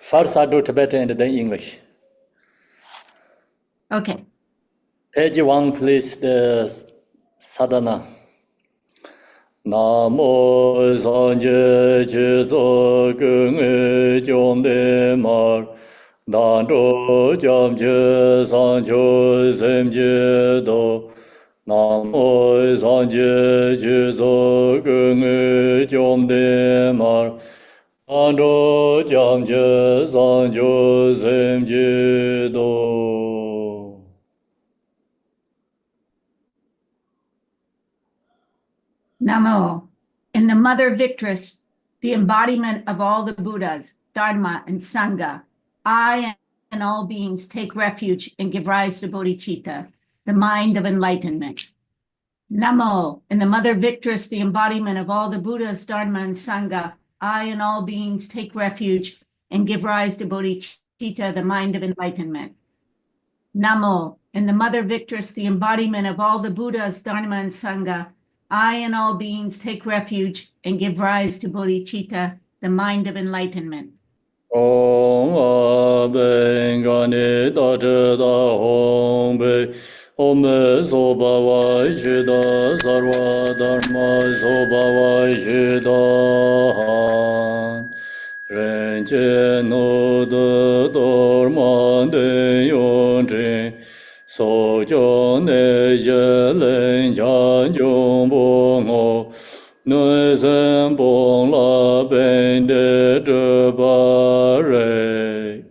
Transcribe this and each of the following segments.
First I do Tibetan and then English. Okay. Page 1, please, the sadhana. Namo sanje chiso kung jom de mar danro jam che sancho sem je do Namo sanje chiso kung jom de mar danro jam che sancho sem je do. Namo. In the Mother Victress, the embodiment of all the Buddhas, Dharma, and Sangha, I and all beings take refuge and give rise to bodhicitta, the mind of enlightenment. Namo. In the Mother Victress, the embodiment of all the Buddhas, Dharma, and Sangha, I and all beings take refuge and give rise to bodhicitta, the mind of enlightenment. Namo. In the Mother Victress, the embodiment of all the Buddhas, Dharma, and Sangha, I and all beings take refuge and give rise to bodhicitta, the mind of enlightenment. Om Aben Gani Da Zhe Da Hong Bei Om So Ba Wai Shi Da Sarva Dharma So Ba Wai Shi Da Han Ren Che No De Dor Man De Yong Zhen So Jiao Ne Ye Len Jian Jiong Bo Ngo Noi Sen Bong La Ben De Zhe Ba Rei.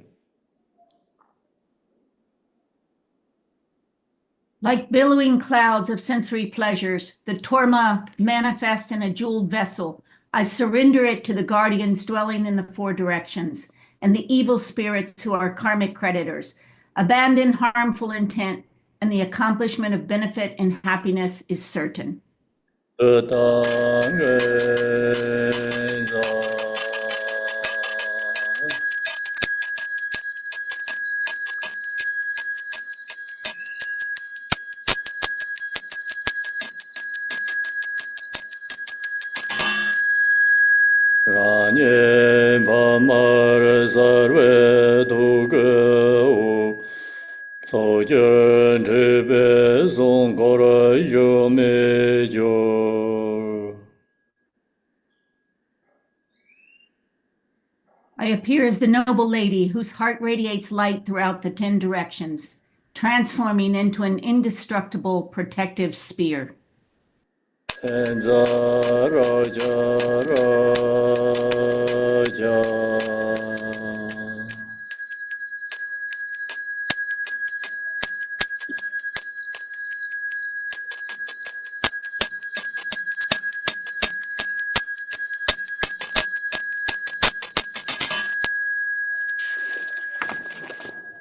Like billowing clouds of sensory pleasures, the torma manifest in a jeweled vessel. I surrender it to the guardians dwelling in the four directions and the evil spirits who are karmic creditors. Abandon harmful intent, and the accomplishment of benefit and happiness is certain. Ranye Pamar Sarve Tuke So Jen Tripe Song Kora Yome Jo. I appear as the noble lady whose heart radiates light throughout the 10 directions, transforming into an indestructible protective spear.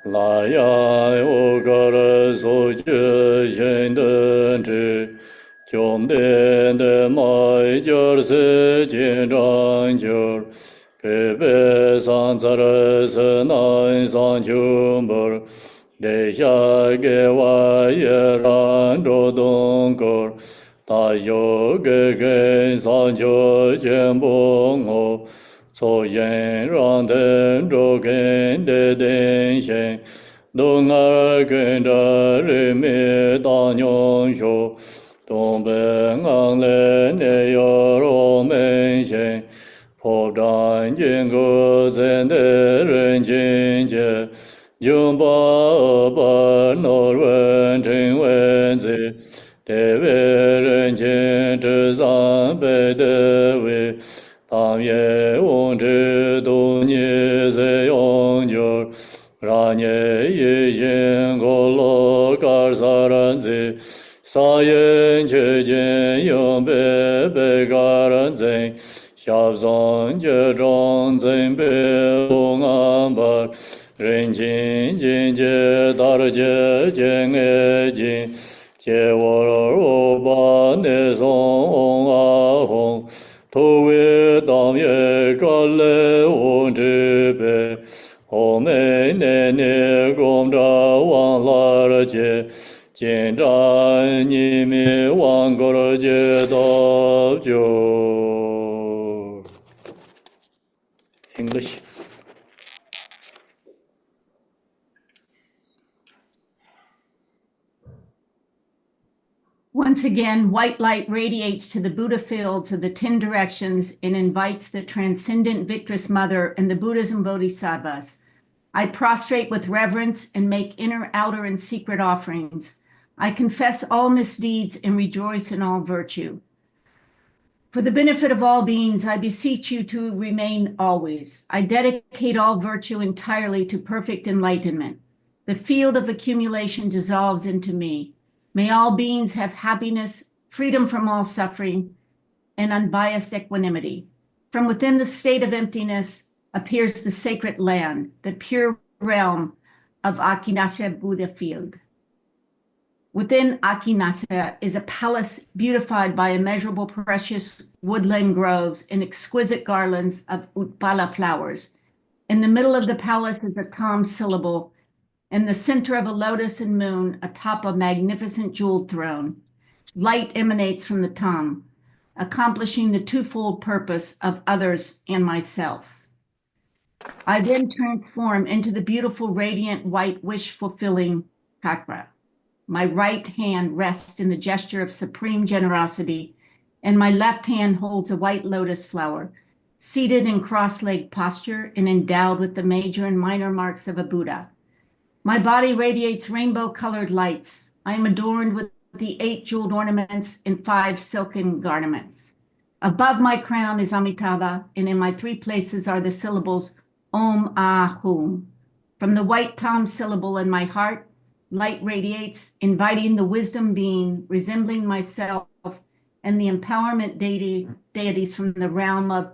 La ya o gar so je yen de zhi jiom de de mai jiao se jin zhang jiao ge be san zhe se nan san jiu mo de xia ge wa ye ran zhou dong ge da you ge ge san jiu jian bo ngo So yen ran den zhou gen de den xian dong er gen zhe ri mi da nyong xiu dong ben ang le ne yo ro men xian po zhan jin ge zen de ren jin jie jun ba ba no ren chen wen zi de wei ren jin zhi zan bei de wei Tam ye wong zhi du ni zi yong jiu ran ye yi yin go lo gar sa ran zi sa yin che jin yong bei bei ga ran zi xia zong jie zhong zin bei wong an ba ren jin jin jie dar jie jin e jin jie wo ro ba ne song hong a hong To we dam ye ga le wong zhi bei ho mei ne ne gong zha wang la re jie jian zhan ni mi wang ge re jie da jiu. English. Once again, white light radiates to the Buddha fields of the 10 directions and invites the transcendent Victress Mother and the Buddhas and Bodhisattvas. I prostrate with reverence and make inner, outer, and secret offerings. I confess all misdeeds and rejoice in all virtue. For the benefit of all beings, I beseech you to remain always. I dedicate all virtue entirely to perfect enlightenment. The field of accumulation dissolves into me. May all beings have happiness, freedom from all suffering, and unbiased equanimity. From within the state of emptiness appears the sacred land, the pure realm of Akinasa Buddha field. Within Akinasa is a palace beautified by immeasurable precious woodland groves and exquisite garlands of Utpala flowers. In the middle of the palace is a Tam syllable. In the center of a lotus and moon, atop a magnificent jeweled throne. Light emanates from the Tam, accomplishing the twofold purpose of others and myself. I then transform into the beautiful, radiant, white, wish-fulfilling chakra. My right hand rests in the gesture of supreme generosity, and my left hand holds a white lotus flower, seated in cross-legged posture and endowed with the major and minor marks of a Buddha. My body radiates rainbow-colored lights. I am adorned with the 8 jeweled ornaments and 5 silken garments. Above my crown is Amitabha, and in my 3 places are the syllables Om Ah Hum. From the white Tam syllable in my heart, light radiates, inviting the wisdom being, resembling myself, and the empowerment deities from the realm of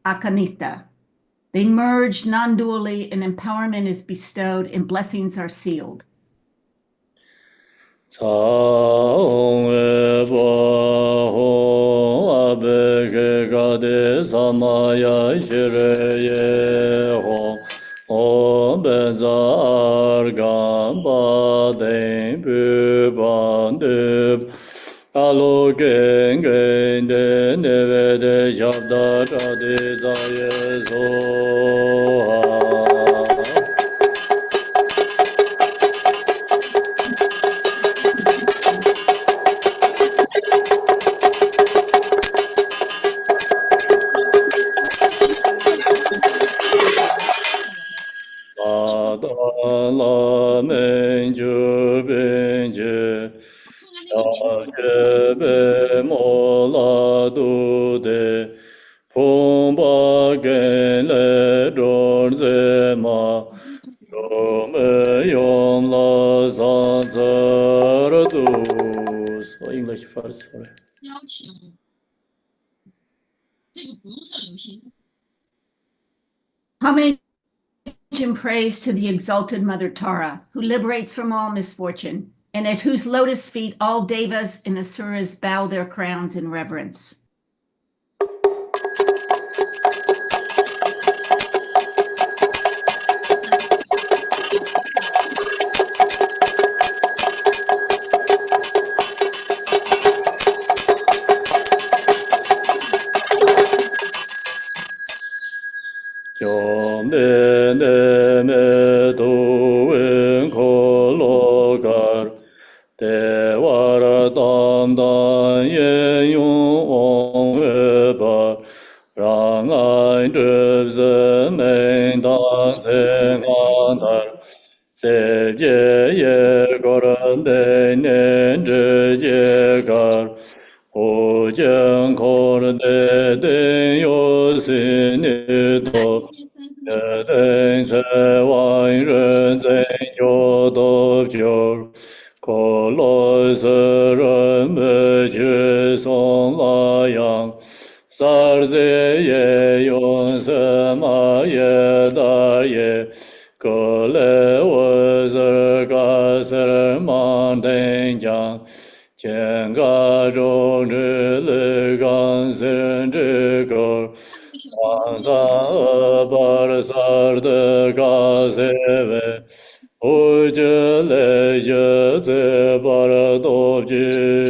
Akanista. They merge non-dually, and empowerment is bestowed, and blessings are sealed. Alo gen gen de neve de shabda cha de za ye so ha. La men ju ben je Be mola du de pom ba gen le dor ze ma yo me yom la zan zer du. So English first, sorry. 邀请，这个不用上游戏。 Homage and praise to the exalted Mother Tara, who liberates from all misfortune, and at whose lotus feet all devas and asuras bow their crowns in reverence. Kyom de ne me tu en ko lo gar de war dam dan yen yong ong e ba rang ai zhe ze men dan zen an dar se je ye gor de ne zhe je gar o jian ko de de yo si ni do 人生万人真有多久？可乐是人们去送那样，三日也用什么也大也，可乐我是个是满天将。 见个中之日刚生之狗，王上巴尔萨尔的嘎塞维，我这来就在巴尔多居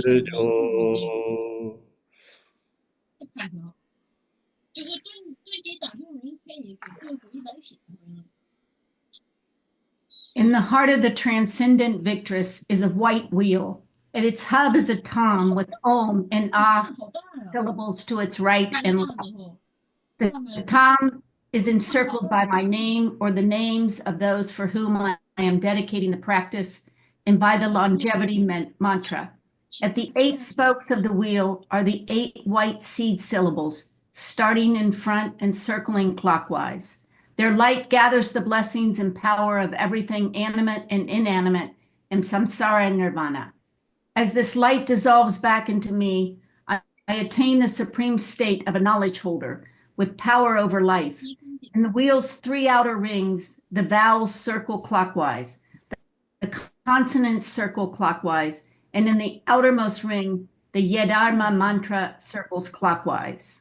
住。看着，就是对接打中人可以给100血。In the heart of the transcendent Victress is a white wheel. and its hub is a tom with om and ah 好大呀！ syllables to its right 看 and 到 left. 之后， The 上面 tom is encircled by my name or the names of those for whom I am dedicating the practice, and by the longevity mantra. At the 8 spokes of the wheel are the 8 white seed syllables, starting in front and circling clockwise. Their light gathers the blessings and power of everything animate and inanimate in samsara and nirvana. As this light dissolves back into me, I attain the supreme state of a knowledge holder with power over life. In the wheel's 3 outer rings, the vowels circle clockwise, the consonants circle clockwise, and in the outermost ring, the Yedharma mantra circles clockwise.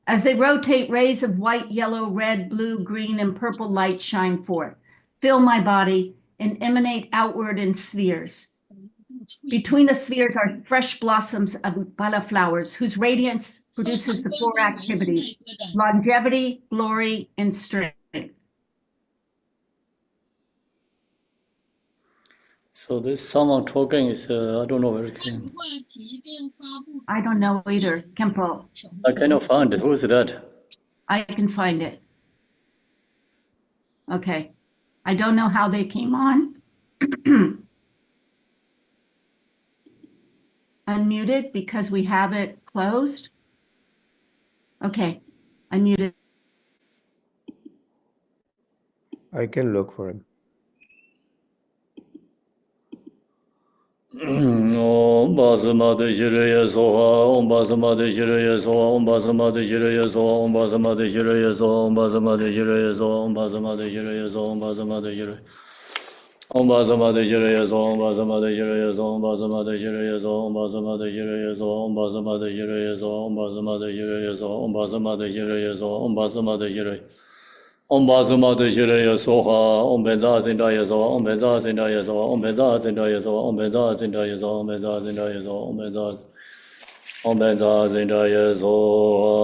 As they rotate, rays of white, yellow, red, blue, green, and purple light shine forth, fill my body, and emanate outward in spheres. Between the spheres are fresh blossoms of Upala flowers, whose radiance produces the 4 activities: longevity, glory, and strength. So this someone talking is, I don't know where it came. 话题并发布 I don't know either, Khenpo. I cannot find it. Who is that? I can find it. Okay. I don't know how they came on. Unmuted because we have it closed. Okay, unmuted. I can look for him. Om basma de shiraya soha, om basma de shiraya soha, om basma de shiraya soha, om basma de shiraya soha, om basma de shiraya soha, om basma de shiraya soha, om basma de shiraya. Om basma de shiraya soha, om basma de shiraya soha, om basma de shiraya soha, om basma de shiraya soha, om basma de shiraya soha, om basma de shiraya soha, om basma de shiraya soha, om basma de shiraya. Om basma de shiraya soha, om benza sindaya soha, om benza sindaya soha, om benza sindaya soha, om benza sindaya soha, om benza sindaya soha, om benza om benza sindaya soha,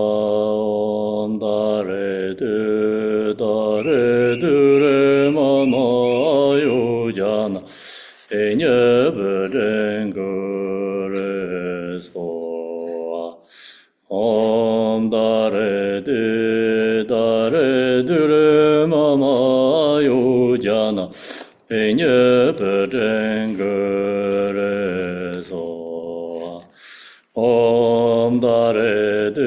om dare du re mama yu jana, penye beren gore soha. Om dare du re mama yu jana, penye beren gore soha. Om dare du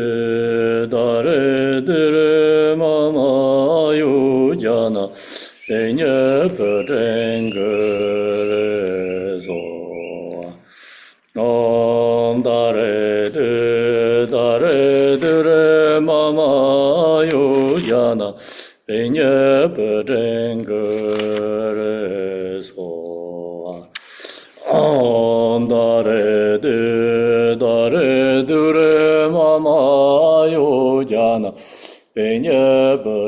re mama yu jana, penye beren gore soha. Om dare du re mama yu jana, penye beren gore soha. Om dare du re mama yu jana, penye beren gore soha. Om dare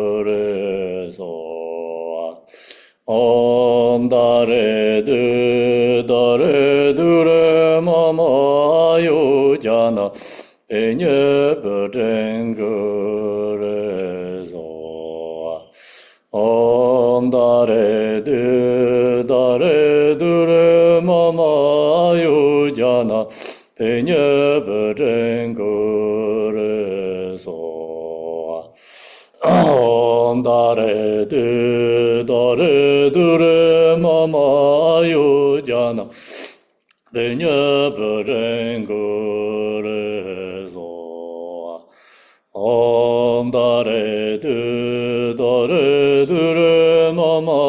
du re mama yu jana, penye beren gore soha. Om dare du re mama yu jana, penye beren gore soha. Om dare du re mama yu jana, penye beren gore soha. Om dare du re mama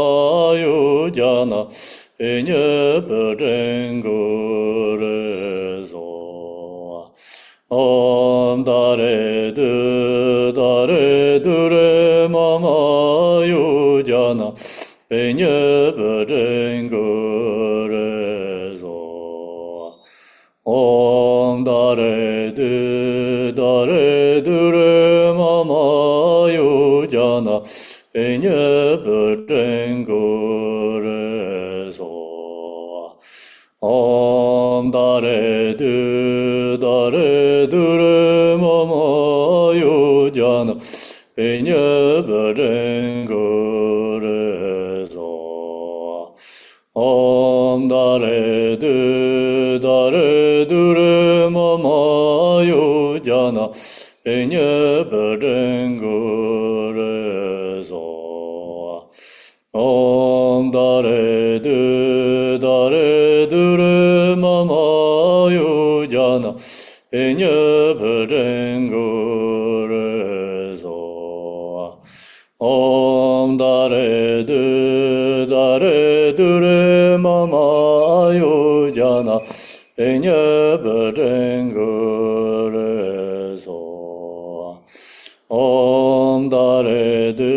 yu jana, penye beren gore soha. Om dare du re mama yu jana, penye beren gore soha. Om dare du re mama yu jana, penye beren gore soha. Om dare du re mama yu jana, penye beren gore soha. Om Om dare du re mama yu jana penye berengu re so. Om dare du re mama yu jana penye berengu re so. Om dare du re mama yu jana penye berengu re so. Om dare du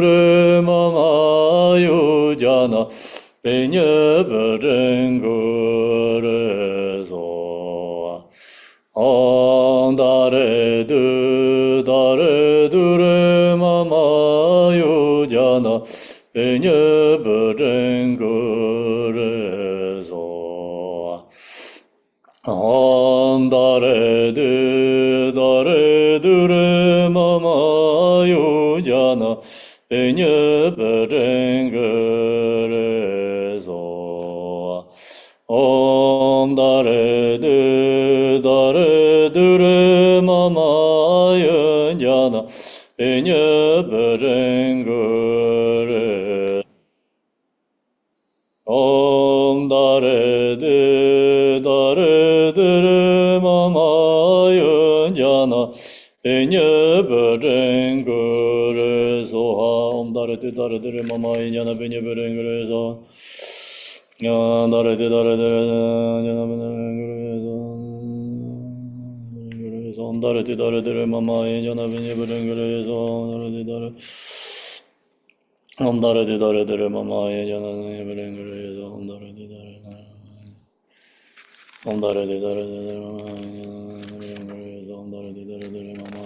re mama yu jana penye berengu re so. Om dare du re mama yu jana penye berengu re so. Om dare du re mama yu jana penye berengu re so. Om dare du re mama yu jana penye berengu re. Om dare du re mama yu jana penye berengu re so. Om dare du re mama yu jana penye berengu re so. Om dare du re jana penye berengu re so. Om dare du re mama yu jana penye berengu re so. Om dare du re mama yu jana penye berengu re so. Om dare du re Om dare du re mama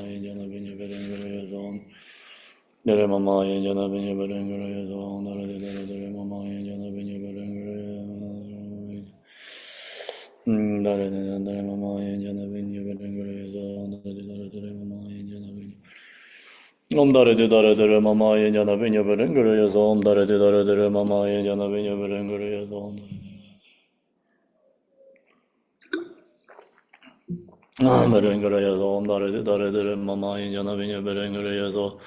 yu jana penye berengu re so. Dare mama yu jana penye berengu re so. Om dare du re mama yu jana penye berengu re so. Dare mama yu jana penye berengu re so. Dare mama yu jana penye Om dare du mama yu jana penye berengu re so. Om dare du mama yu jana penye berengu re so. Berengu re so. Om dare du mama yu jana penye berengu re so.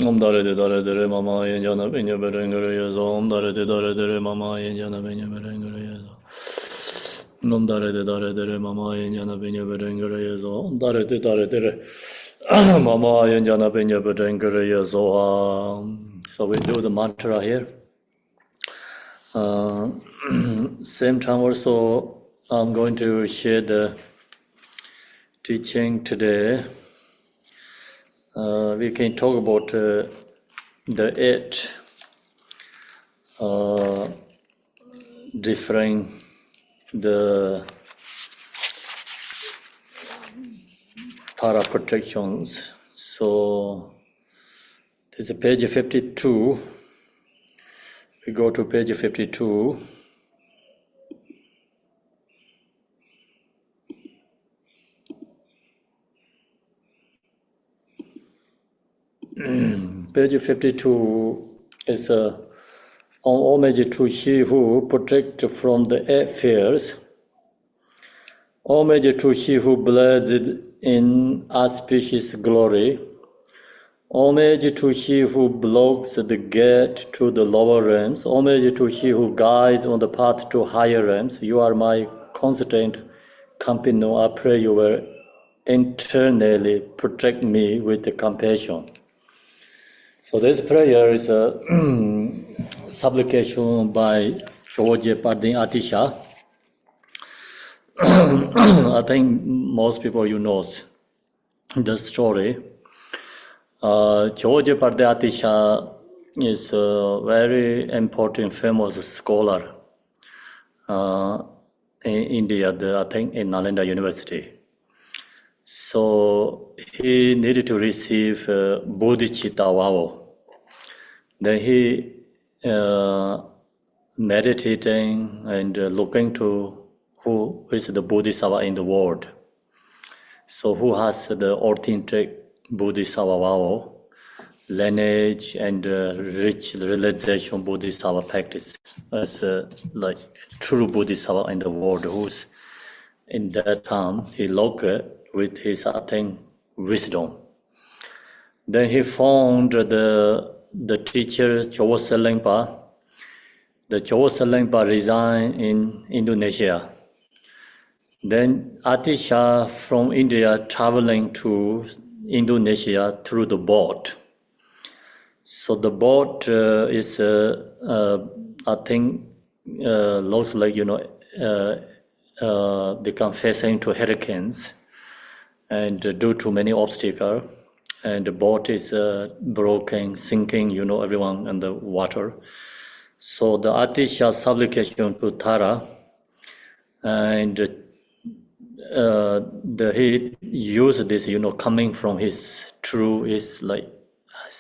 Om dare du mama yu jana penye berengu re so. Om dare du mama yu jana penye berengu re so. Om dare du mama yu jana penye berengu re so. Om dare du mama yu jana penye berengu re so. So we do the mantra here. Same time also, I'm going to share the teaching today. We can talk about the 8 differing the para protections. So this is page 52. We go to page 52. Page 52 is homage to he who protect from the 8 fears. Homage to he who blessed in auspicious glory. Homage to he who blocks the gate to the lower realms. Homage to he who guides on the path to higher realms. You are my constant companion. I pray you will internally protect me with compassion. So this prayer is a supplication by George Pardin Atisha. I think most people know the story. George Pardin Atisha is a very important, famous scholar in India, I think in Nalanda University. So he needed to receive bodhicitta vow. Then he meditating and looking to who is the bodhisattva in the world. So who has the authentic bodhisattva vow? lineage and rich realization Bodhisattva practice as like true Bodhisattva in the world who's in that time he looked with his wisdom. Then he found the teacher Chowo Selengpa. The Chowo Selengpa resigned in Indonesia. Then Atisha from India traveling to Indonesia through the boat. So the boat is, looks like, become facing to hurricanes and due to many obstacles. And the boat is broken, sinking, everyone in the water. So the Atisha supplication to Tara, and he used this, coming from his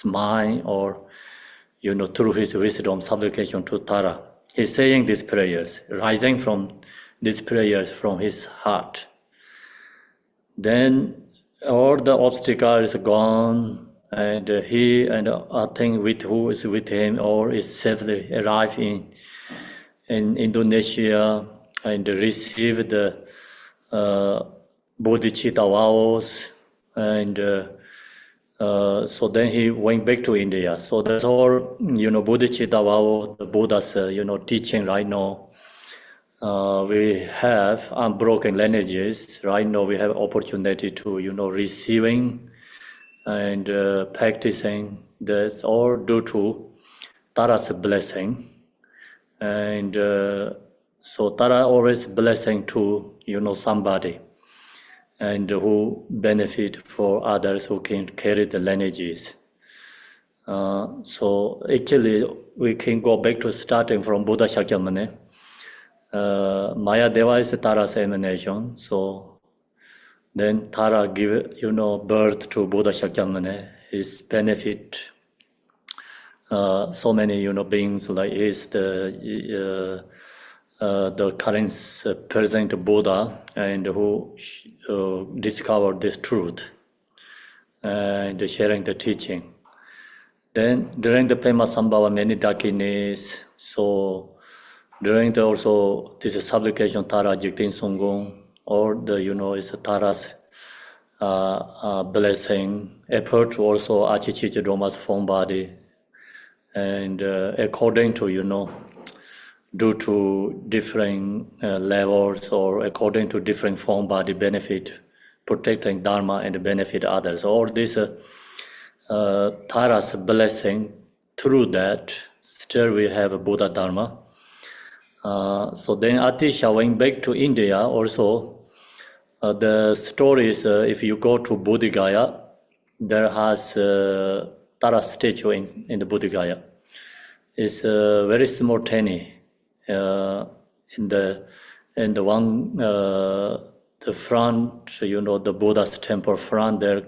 mind or, through his wisdom, supplication to Tara. He's saying these prayers, rising from these prayers from his heart. Then all the obstacles is gone, and he and with who is with him or is safely arrived in Indonesia and received the bodhicitta vows, and so then he went back to India. So that's all, bodhicitta vow, the Buddha's, teaching right now. We have unbroken lineages. Right now we have opportunity to, receiving and practicing. That's all due to Tara's blessing. And so Tara always blessing to, somebody and who benefit for others who can carry the lineages. So actually we can go back to starting from Buddha Shakyamuni. Maya Deva is Tara's emanation, so then Tara give birth to Buddha Shakyamuni. His benefit so many beings like is the current present Buddha and who discovered this truth and sharing the teaching. Then during the Pema Sambhava many dakinis, so during the also this supplication Tara Jiktin Sunggung, or the is Tara's blessing, effort to also Achichich Roma's form body, and according to due to different levels or according to different form body benefit, protecting Dharma and benefit others. All this Tara's blessing, through that still we have a Buddha Dharma. So then Atisha went back to India also. The story is if you go to Bodh Gaya, there has Tara statue in the Bodh Gaya. It's very small tiny. In the one the front, the Buddha's temple front, there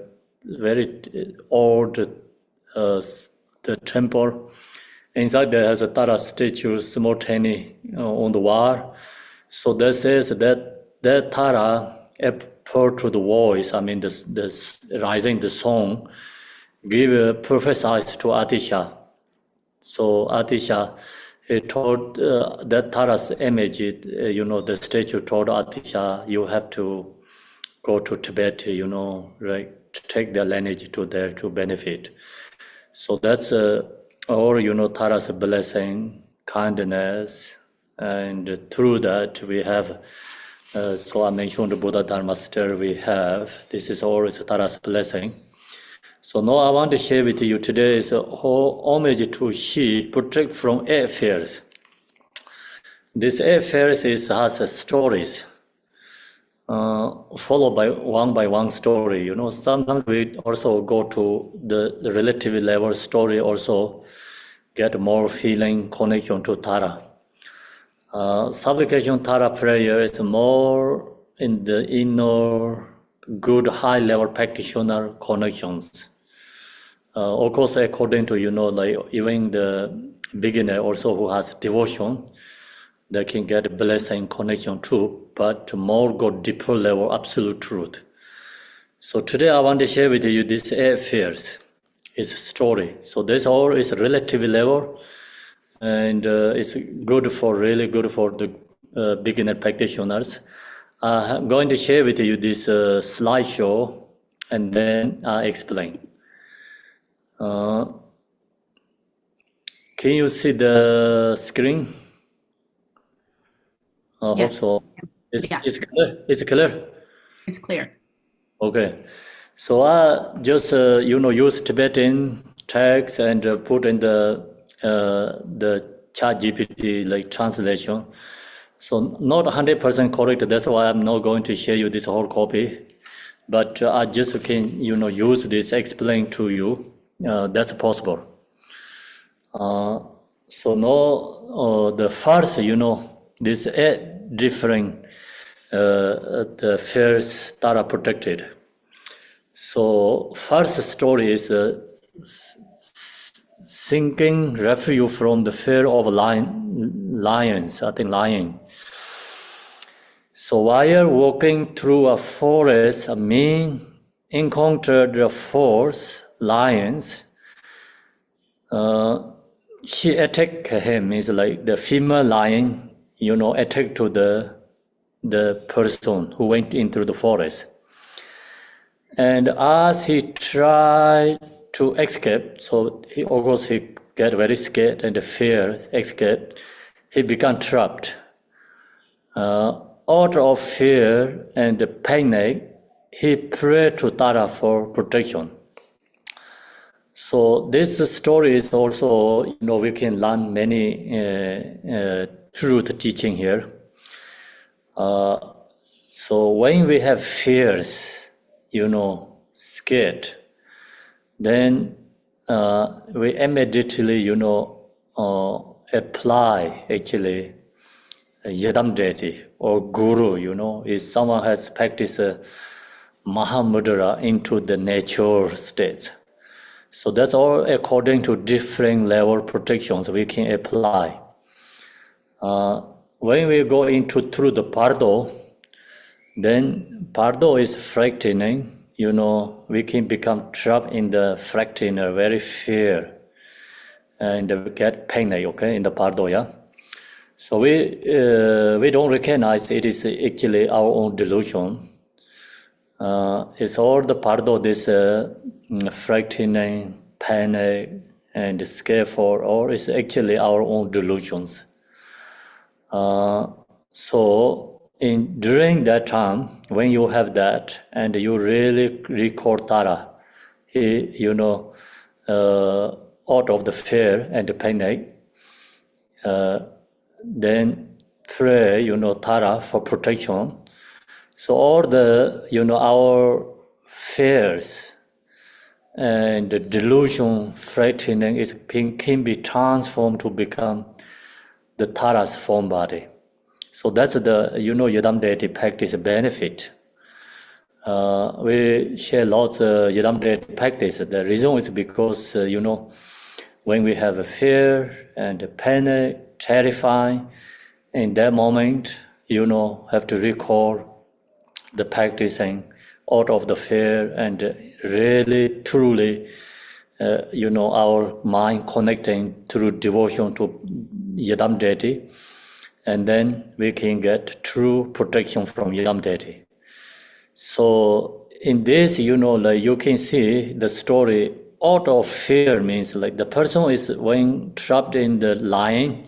very old the temple. Inside there has a Tara statue, small tiny on the wall. So that says that Tara apart to the voice, the rising the song, give prophesied to Atisha. So Atisha, he told that Tara's image, the statue told Atisha, you have to go to Tibet, right, to take their lineage to there to benefit. So that's all, Tara's blessing, kindness, and through that we have, so I mentioned the Buddha Dharma still we have, this is always Tara's blessing. So now I want to share with you today is a whole homage to she protect from affairs. This affairs has stories, followed by one story. Sometimes we also go to the relative level story, also get more feeling connection to Tara. Supplication Tara prayer is more in the inner good high level practitioner connections. Of course, according to like even the beginner also who has devotion, they can get blessing connection too, but more go deeper level absolute truth. So today I want to share with you these affairs. It's story. So this all is relative level, and it's really good for the beginner practitioners. I'm going to share with you this slideshow, and then I explain. Can you see the screen? I hope Yes. so. Yeah. It's clear. It's clear. It's clear. Okay. So I just use Tibetan text and put in the chat GPT like translation. So not 100% correct. That's why I'm not going to share you this whole copy. But I just can use this explain to you. That's possible. So now the first this different the fears that are protected. So first story is seeking refuge from the fear of lions. I think lion. So while walking through a forest, a man encountered the forest lions. She attacked him. Is like the female lion, attacked to the person who went into the forest. And as he tried to escape, so he get very scared and fear escape. He became trapped. Out of fear and panic, he prayed to Tara for protection. So this story is also, we can learn many truth teaching here. So when we have fears, scared, then we immediately, apply actually Yadam deity or guru, if someone has practiced Mahamudra into the nature state. So that's all according to different level protections we can apply. When we go through the Pardo, then Pardo is frightening. We can become trapped in the frightener, very fear, and get panic, okay, in the Pardo, yeah? So we don't recognize it is actually our own delusion. It's all the Pardo, this frightening, panic, and scare for, or it's actually our own delusions. So during that time, when you have that, and you really recall Tara, out of the fear and the panic, then pray, Tara for protection. So all the, our fears and the delusion, frightening can be transformed to become the Tara's form body. So that's the, Yadam deity practice benefit. We share lots of Yadam deity practice. The reason is because, when we have a fear and a panic, terrifying, in that moment, have to recall the practicing out of the fear and really, truly, our mind connecting through devotion to Yadam deity. And then we can get true protection from Yadam deity. So in this, like you can see the story, out of fear means like the person is when trapped in the lion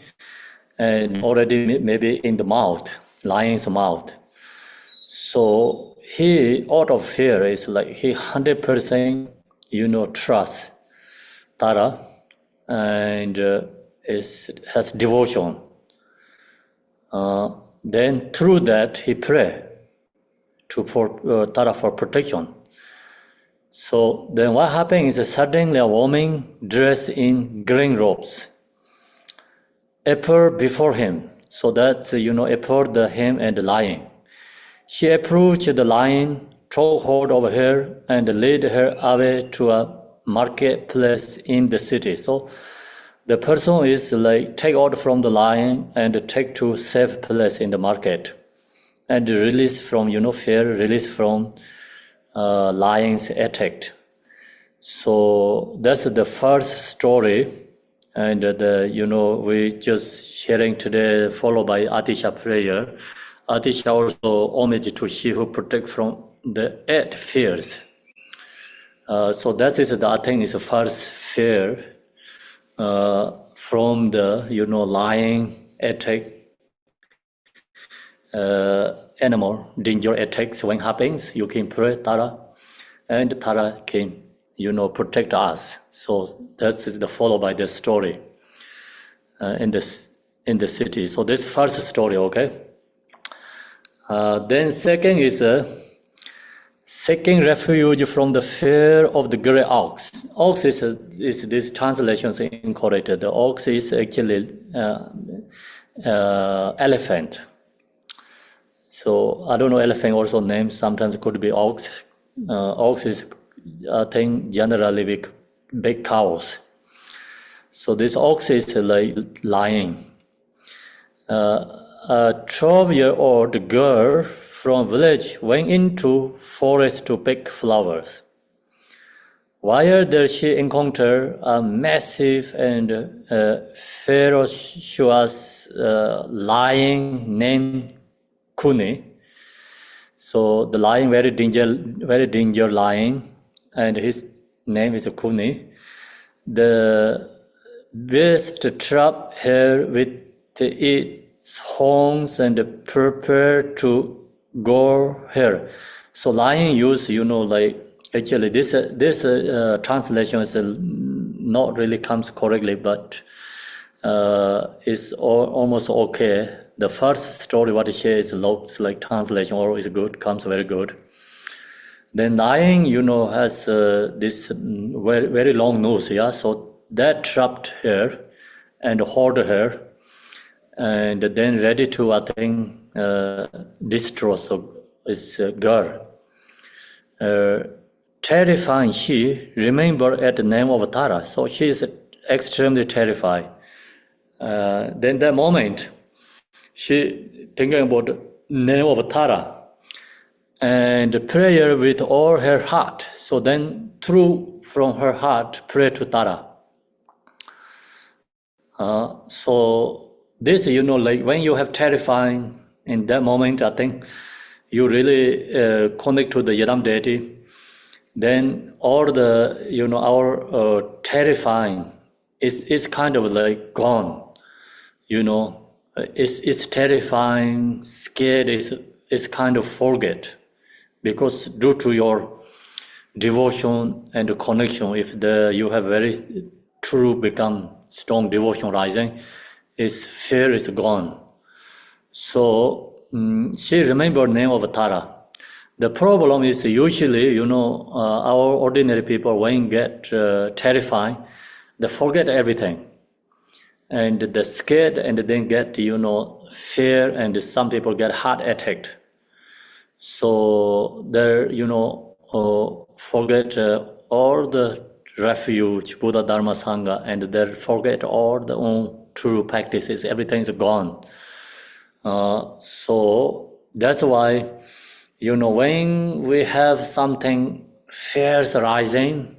and already maybe in the mouth, lion's mouth. So he, out of fear, is like he 100%, trust Tara and has devotion. Then through that, he pray for Tara for protection. So then what happened is suddenly a woman dressed in green robes appeared before him. So that's, appeared him and the lion. She approached the lion, took hold of her, and led her away to a marketplace in the city. So the person is like take out from the lion and take to safe place in the market, and release from fear, release from lion's attack. So that's the first story, and we just sharing today, followed by Atisha prayer. Atisha also homage to she who protect from the 8 fears. So that is I think is the first fear from the lying attack, animal danger attacks when happens. You can pray Tara, and Tara can protect us. So that is the followed by the story in the city. So this first story, okay. Then second is seeking refuge from the fear of the great ox. Ox is this translation is incorrect. The ox is actually elephant. So I don't know, elephant also named sometimes it could be ox. Ox is I think generally with big cows. So this ox is like lying. A 12-year-old girl from village went into forest to pick flowers. While there she encountered a massive and ferocious lion named Kuni. So the lion very danger lion, and his name is Kuni. The beast trapped her with its horns and prepared to gore her. So lion use, actually this translation is not really comes correctly, but is almost okay. The first story what it shares looks like translation or is good, comes very good. Then lion, has this very, very long nose, yeah. So that trapped her and hold her, and then ready to, I think, destroy this girl. Terrifying, she remembered at the name of Tara. So she is extremely terrified. Then that moment, she thinking about the name of Tara and prayer with all her heart. So then through from her heart, pray to Tara. So this, like when you have terrifying in that moment, I think you really connect to the Yadam deity. Then all the, our terrifying is kind of like gone. It's terrifying, scared is kind of forget, because due to your devotion and connection, if you have very true become strong devotion rising, its fear is gone. So she remembered name of Tara. The problem is usually, our ordinary people when get terrified, they forget everything. And they scared and then get, fear, and some people get heart attack. So they, forget all the refuge, Buddha, Dharma, Sangha, and they forget all the own true practices. Everything is gone. So that's why, when we have something fears arising,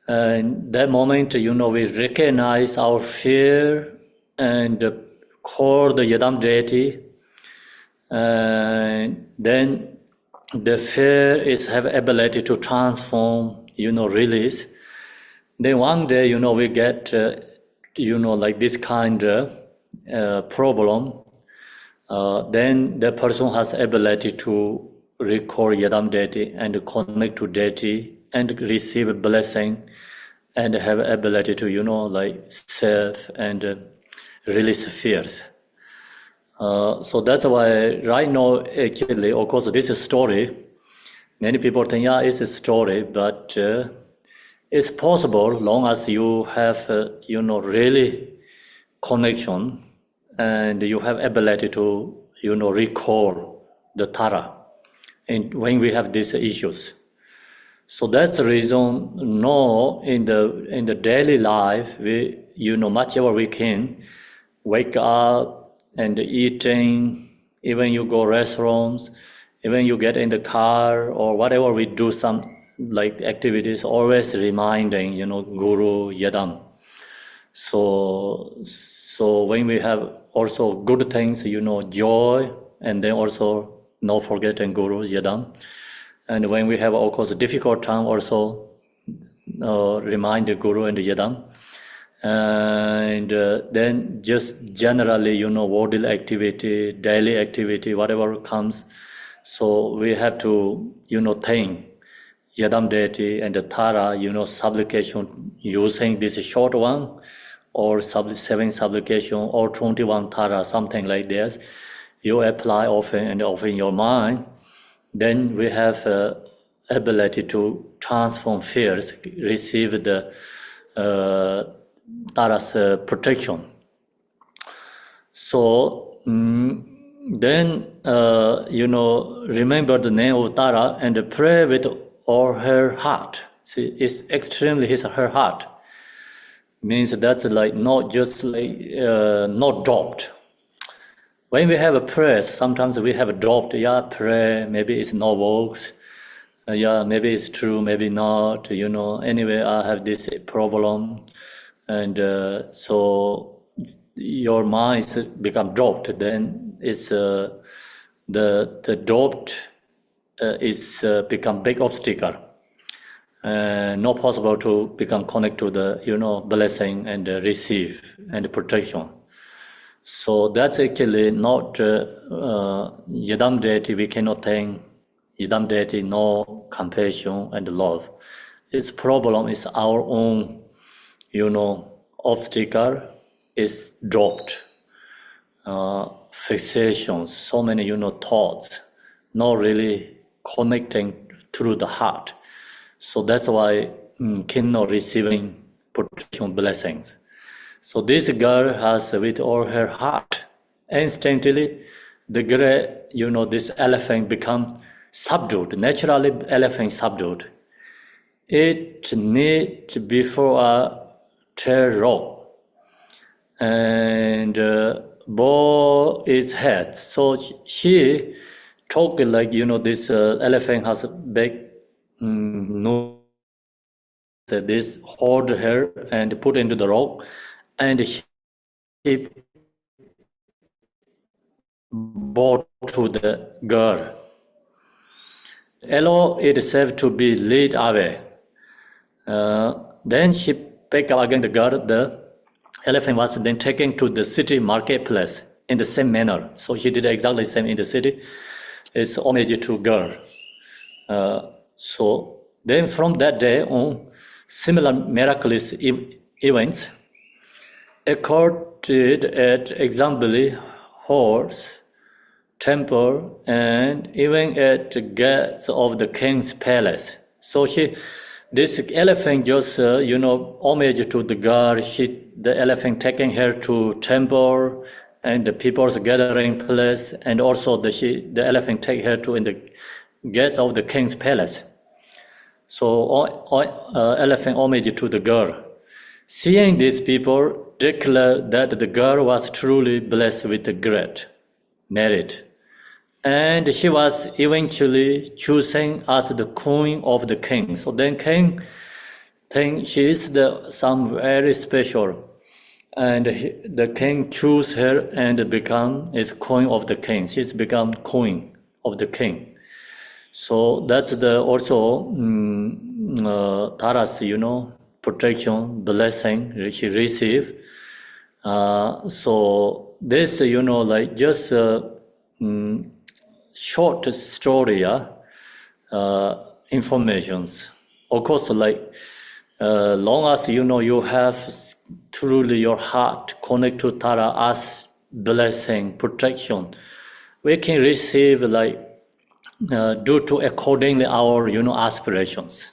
in that moment, we recognize our fear and call the Yadam deity, and then the fear is have ability to transform, release. Then one day, we get, like this kind of problem. Then the person has ability to recall Yadam deity and connect to deity and receive a blessing and have ability to, like serve and release fears. So that's why right now, actually, of course, this is a story. Many people think, yeah, it's a story, but it's possible long as you have, really connection and you have ability to, recall the Tara and when we have these issues. So that's the reason, in the daily life, we, much ever we can, wake up and eating, even you go restaurants, even you get in the car or whatever we do, some like activities, always reminding, Guru Yadam. So when we have also good things, joy, and then also not forgetting Guru Yadam. And when we have, of course, difficult time, also remind the Guru and the Yadam. And then just generally, worldly activity, daily activity, whatever comes. So we have to, thank Yadam deity and the Tara, supplication using this short one, or 7 supplication, or 21 Tara, something like this. You apply often and often in your mind. Then we have ability to transform fears, receive the Tara's protection. So then, remember the name of Tara and pray with all her heart. See, it's extremely her heart. Means that's like not just like not dropped. When we have a prayer, sometimes we have dropped. Yeah, pray. Maybe it's not works. Yeah, maybe it's true. Maybe not. Anyway, I have this problem, and so your mind become dropped. Then it's the dropped is become big obstacle. Not possible to become connect to the blessing and receive and protection. So that's actually not Yadam deity. We cannot thank Yadam deity, no compassion and love. Its problem is our own, obstacle is dropped. Fixations, so many, thoughts, not really connecting through the heart. So that's why cannot receiving protection blessings. So this girl has with all her heart. Instantly, the girl, this elephant become subdued. Naturally, elephant subdued. It need before a tear rock and bow its head. So she talked like this elephant has a big nose. This hold her and put into the rock, and she brought to the girl. Allow itself to be lead away. Then she picked up again the girl. The elephant was then taken to the city marketplace in the same manner. So she did exactly the same in the city. It's homage to girl. So then from that day on, similar miraculous events occurred at example horse, temple, and even at the gates of the king's palace. So this elephant just, homage to the girl. The elephant taking her to temple and the people's gathering place, and also the elephant take her to in the gates of the king's palace. So elephant homage to the girl. Seeing these people declare that the girl was truly blessed with a great merit, and she was eventually chosen as the queen of the king. So then king think she is some very special, and the king choose her and become is queen of the king. She's become queen of the king. So that's the also Tara's, protection, blessing she received. So this, like just short story, informations. Of course, like long as you have truly your heart connect to Tara as blessing, protection, we can receive like due to accordingly our aspirations,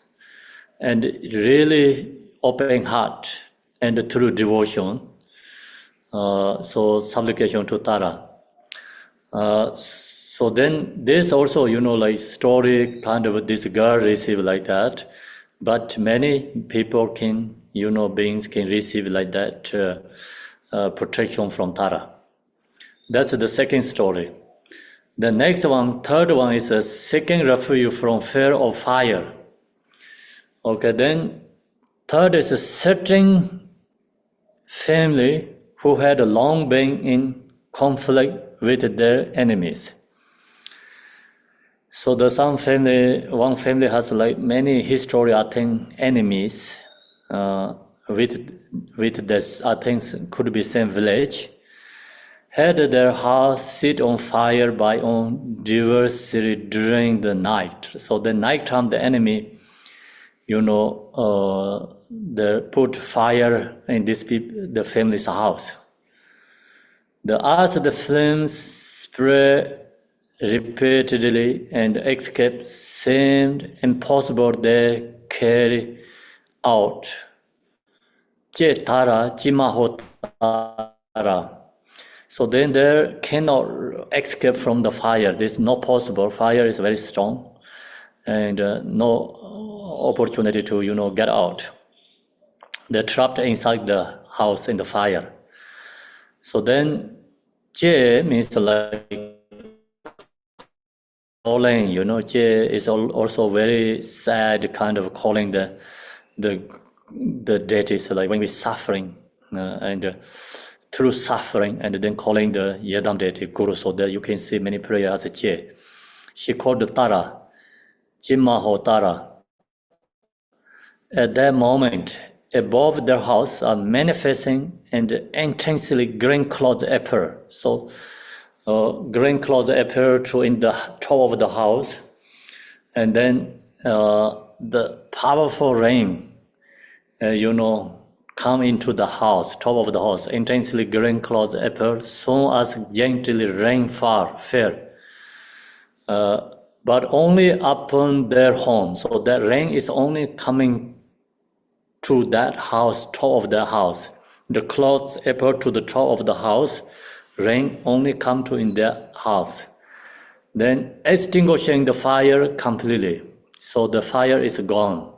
and really open heart and through devotion. So supplication to Tara. So then this also like story kind of this girl receive like that, but many people can beings can receive like that protection from Tara. That's the second story. The next one, third one, is seeking refuge from fear of fire. Okay, then third is a certain family who had long been in conflict with their enemies. So one family has like many history, I think, enemies with this, I think, could be same village. Had their house set on fire by on adversary during the night. So the night time, the enemy, they put fire in the family's house. As the flames spread repeatedly and escape seemed impossible, they carry out. Tara. So then they cannot escape from the fire. This is not possible. Fire is very strong, and no opportunity to get out. They're trapped inside the house in the fire. So then, Jie means like calling. Jie is also very sad kind of calling the deities, like when we're suffering and through suffering, and then calling the Yedam deity Guru. So there you can see many prayers as Jie. She called the Tara, Jimaho Tara. At that moment, above their house are manifesting and intensely green clouds appear. So green clouds appear in the top of the house, and then the powerful rain, come into the house, top of the house. Intensely green clouds appear, soon as gently rain fell. But only upon their home. So that rain is only coming to that house, top of the house. The clouds appear to the top of the house. Rain only come to in their house. Then extinguishing the fire completely. So the fire is gone.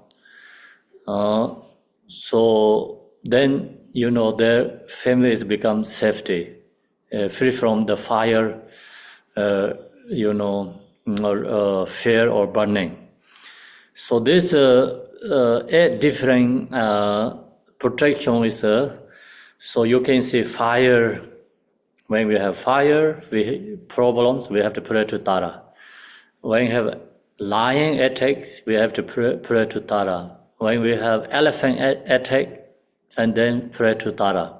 So then, their family has become safety, free from the fire, or fear or burning. So this different protection is, so you can see fire. When we have fire, problems, we have to pray to Tara. When we have lion attacks, we have to pray to Tara. When we have elephant attack, and then pray to Tara.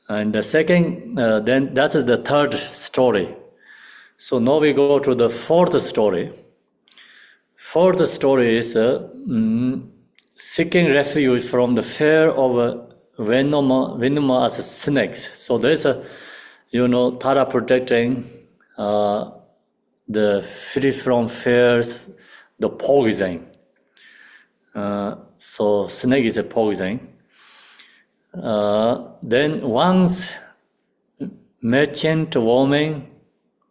And the second, then that is the third story. So now we go to the fourth story. Fourth story is seeking refuge from the fear of Venoma as snakes. So there's Tara protecting the free from fears, the poison. So snake is a poison. Then once merchant woman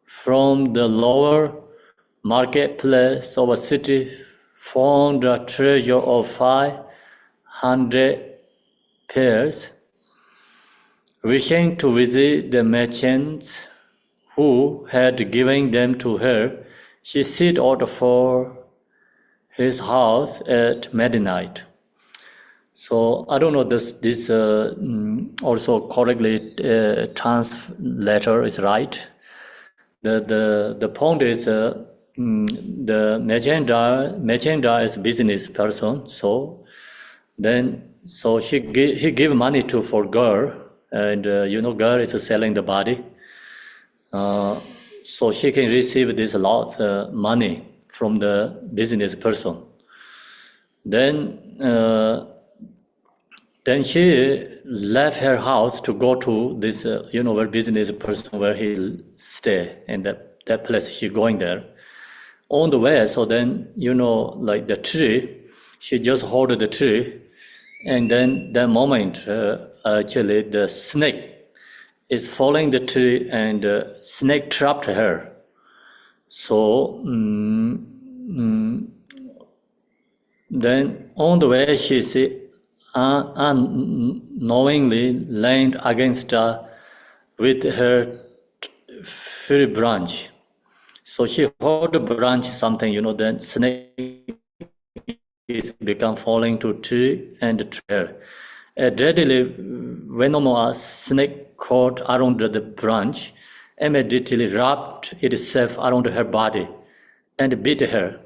from the lower marketplace of a city found a treasure of 500 pairs. Wishing to visit the merchants who had given them to her, she set out for his house at midnight. So I don't know this also correctly translator is right. The point is the merchandise is business person. So he give money for girl, and girl is selling the body. So she can receive this lot money from the business person. Then she left her house to go to this, where business person, where he stay, and that place she going there. On the way, so then, like the tree, she just hold the tree, and then that moment, actually the snake is following the tree, and snake trapped her. So then on the way, she unknowingly leaned against with her free branch. So she hold the branch something, then snake is become falling to tree and tree. A deadly venomous snake caught around the branch, immediately wrapped itself around her body and bit her.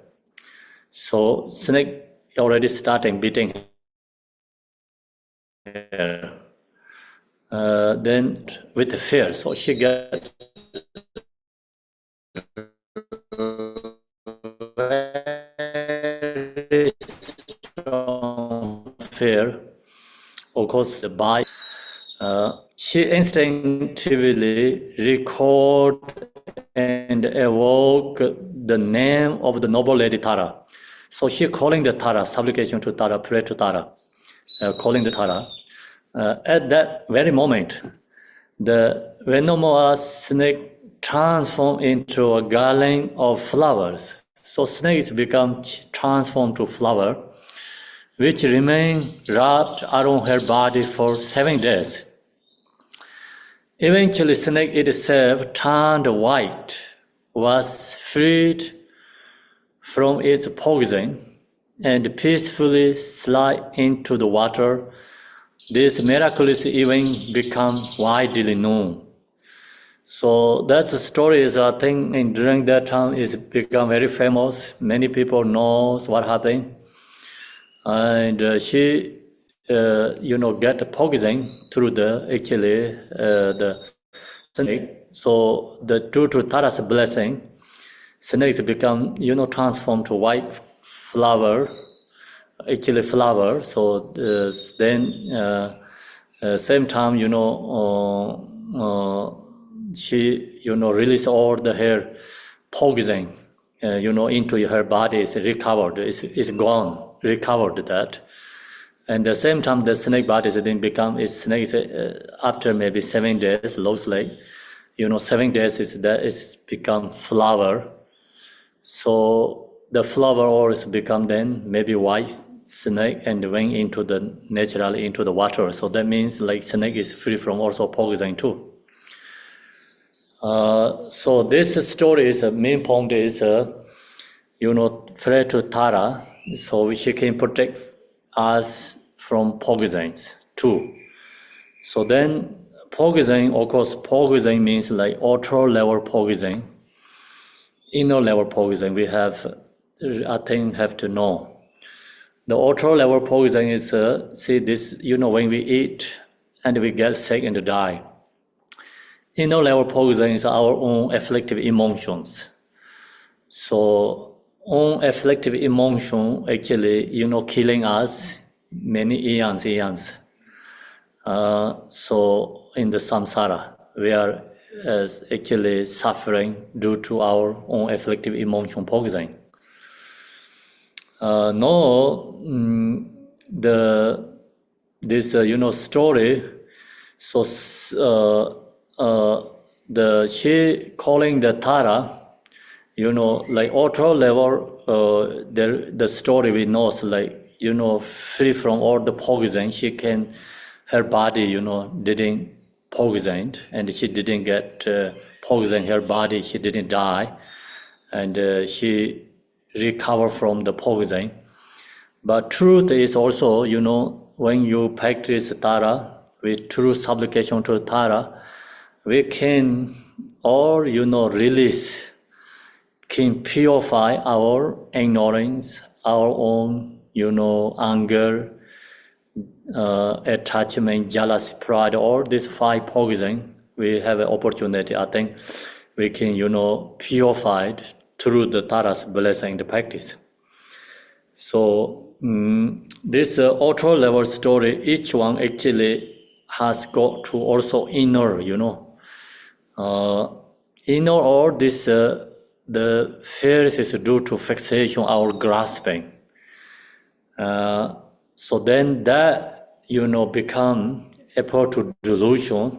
So snake already starting beating her. Then with fear, so she got very strong fear, of course, by she instinctively recalled and awoke the name of the noble lady Tara. So she calling the Tara, supplication to Tara, pray to Tara, calling the Tara. At that very moment, the venomous snake transformed into a garland of flowers. So snakes become transformed to flower, which remained wrapped around her body for 7 days. Eventually, snake itself turned white, was freed from its poison, and peacefully slid into the water. This miraculous event became widely known. So that's the story. Is I think during that time it's become very famous. Many people knows what happened, and she, get poison through the snake. So due to Tara's blessing, snakes become transformed to white flower, actually flower. So then same time she release all the hair poison into her body. Is recovered, is gone, recovered that. And the same time the snake body then become is snake after maybe 7 days loosely 7 days is become flower. So the flower always become then maybe white snake and went into the naturally into the water. So that means like snake is free from also poison too. So this story is main point is pray to Tara, so she can protect us from poisons too. So then poison, of course, poison means like outer level poison, inner level poison. We have, I think, have to know. The outer level poison is see this. When we eat and we get sick and die. Inner level poison is our own afflictive emotions. So own afflictive emotion actually, killing us many eons. So in the samsara, we are actually suffering due to our own afflictive emotion poison. This story. So she calling the Tara, like outer level. The story we know is like free from all the poison. She can. Her body, didn't poisoned, and she didn't get poison. Her body, she didn't die, and she recovered from the poison. But truth is also, when you practice Tara with true supplication to Tara, we can all, release, can purify our ignorance, our own, anger. Attachment, jealousy, pride, all these 5 poison, we have an opportunity. I think we can, purify it through the Tara's blessing, the practice. So this outer level story, each one actually has got to also inner, inner or this the fears is due to fixation, our grasping. So then that become apart to delusion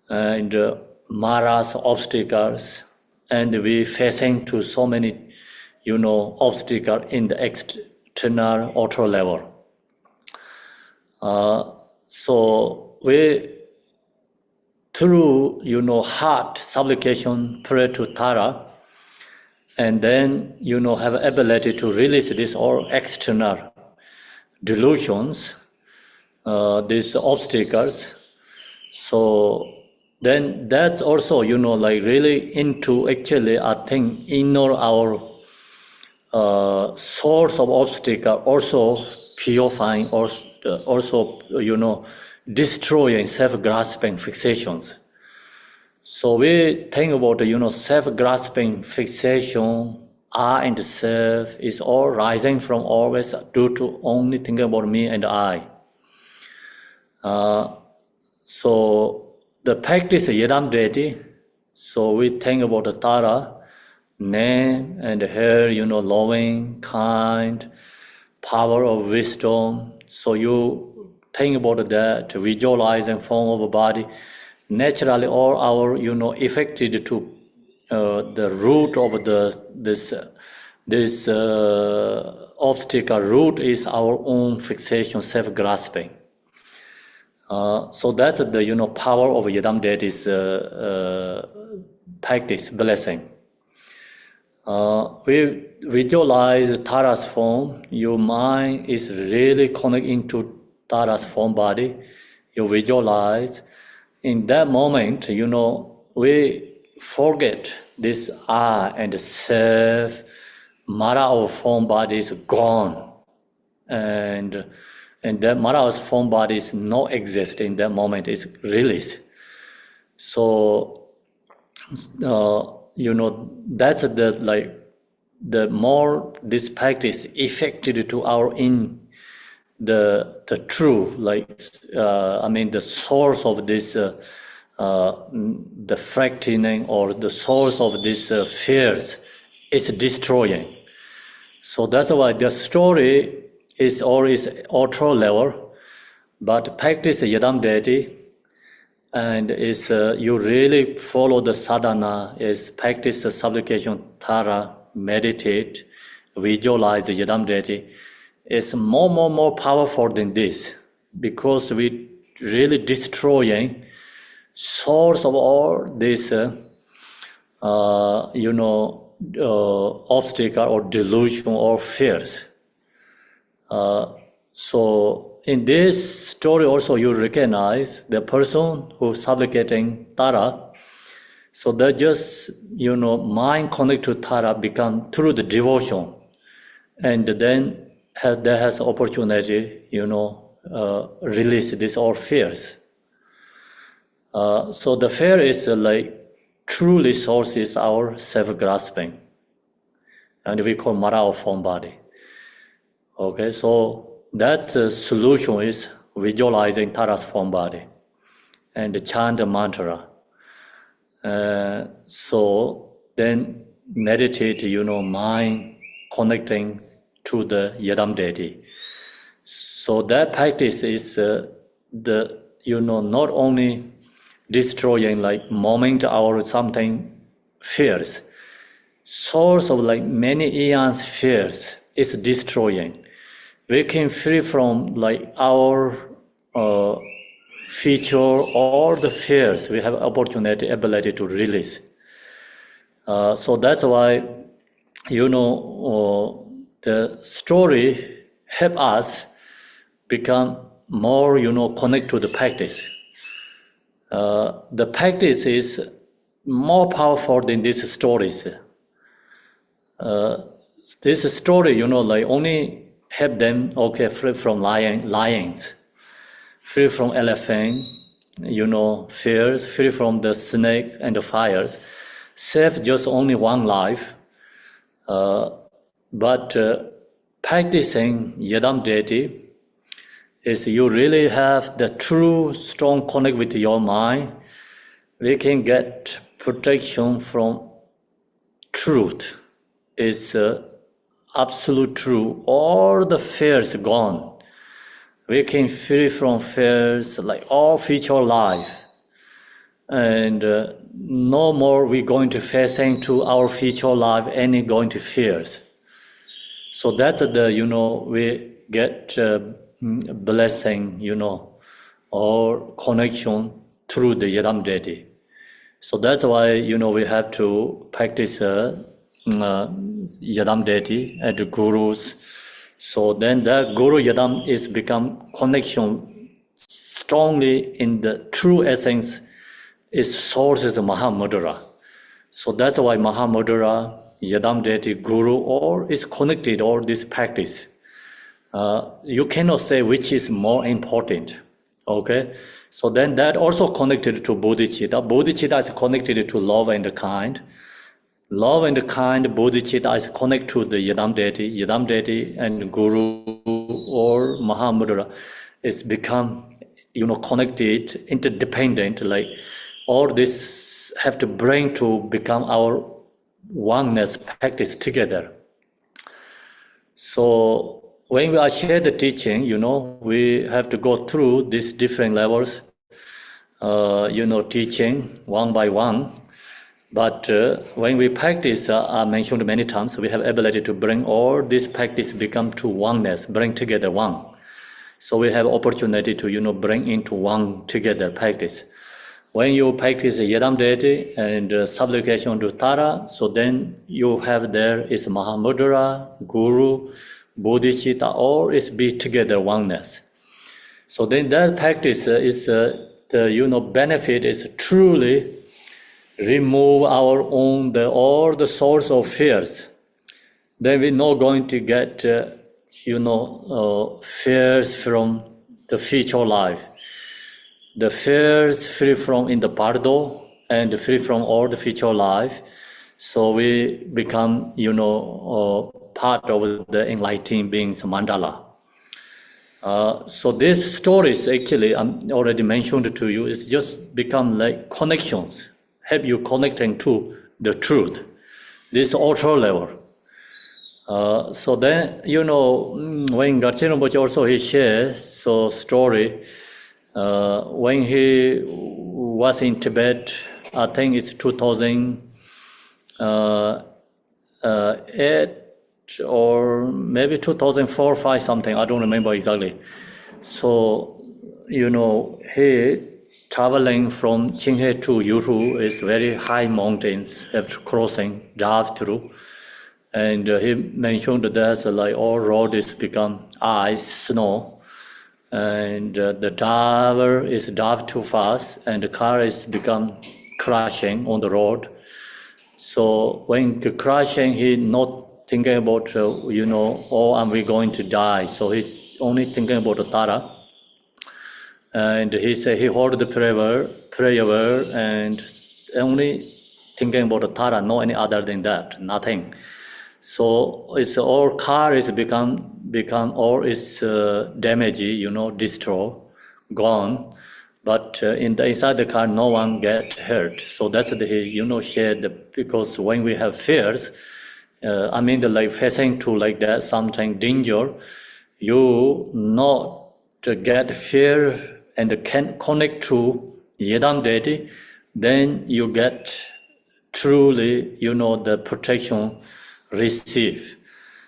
and maras, obstacles, and we facing to so many obstacles in the external outer level. So we through heart supplication, pray to Tara, and then, have ability to release this all external delusions, these obstacles. So then that's also, really into actually, I think, inner our source of obstacle, also purifying, or also, destroying self-grasping fixations. So we think about, self-grasping fixation, I and self is all rising from always due to only thinking about me and I. So the practice Yedam deity, so we think about the Tara, name and her, loving, kind, power of wisdom. So you think about that, visualizing form of a body. Naturally, all our, affected to the root of this obstacle. Root is our own fixation, self-grasping. So that's the power of Yedam deity's practice, blessing. We visualize Tara's form. Your mind is really connected to Tara's form body. You visualize. In that moment, we forget this I and self. Mara of form body is gone, and that Mara's form body is not exist in that moment. It's released. So that's the more this practice affected to our in the truth, the source of this the fractioning, or the source of this fears is destroying. So that's why the story is always auto level, but practice Yedam deity, and is you really follow the sadhana, is practice the supplication Tara, meditate, visualize the Yedam deity, is more powerful than this, because we really destroying source of all this obstacle or delusion or fears. So in this story also you recognize the person who's supplicating Tara. So that just, mind connect to Tara become through the devotion. And then there has opportunity, release this all fears. So the fear is truly source is our self-grasping. And we call Mara of form body. Okay, so that's the solution is visualizing Tara's form body and chant a mantra. So then meditate, mind connecting to the Yedam deity. So that practice is not only destroying moment or something fears, source of many eons fears is destroying. We can free from our feature, all the fears. We have opportunity, ability to release. So that's why, the story help us become more, connect to the practice. The practice is more powerful than these stories. This story, only help them, free from lions, free from elephant, fears, free from the snakes and the fires. Save just only one life. But practicing Yedam deity is you really have the true strong connect with your mind. We can get protection from truth. Is absolute truth. All the fears gone. We can free from fears all future life. And no more we going to facing to our future life any going to fears. So that's we get blessing, or connection through the Yedam deity. So that's why, we have to practice Yadam deity and the gurus. So then the Guru Yadam is become connection strongly in the true essence. Its source is Mahamudra. So that's why Mahamudra, Yadam deity, Guru, or is connected, or this practice. You cannot say which is more important. Okay, so then that also connected to bodhicitta. Bodhicitta is connected to love and kind. Love and kind bodhicitta is connected to the Yadam deity and Guru or Mahamudra is become, connected, interdependent. Like all this have to bring to become our oneness practice together. So when we are share the teaching, we have to go through these different levels, teaching one by one. But when we practice, I mentioned many times, we have ability to bring all this practice become to oneness, bring together one. So we have opportunity to, bring into one together practice. When you practice Yadam deity and supplication to Tara, so then you have there is Mahamudra, Guru, Bodhicitta, all is be together oneness. So then that practice is the benefit is truly remove our own all the source of fears. Then we're not going to get fears from the future life. The fears free from in the bardo and free from all the future life. So we become part of the enlightened beings mandala. So this stories actually I already mentioned to you is just become like connections, help you connecting to the truth, this ultra level. So then when Garchen Rinpoche also he shares so story. When he was in Tibet, I think it's 2008 or maybe 2004, 5 something. I don't remember exactly. So he traveling from Qinghe to Yuru is very high mountains, have to crossing, drive through, and he mentioned that there's like all road is become ice, snow. And the driver is drive too fast, and the car is become crashing on the road. So when the crashing, he not thinking about am we going to die? So he only thinking about the Tara. And he said he heard the prayer, and only thinking about the Tara, no any other than that, nothing. So it's all car is become or is damaged, destroyed, gone. But in the inside the car, no one get hurt. So that's the shared because when we have fears, like facing to like that something danger, you not to get fear and can connect to Yadam deity, then you get truly the protection receive.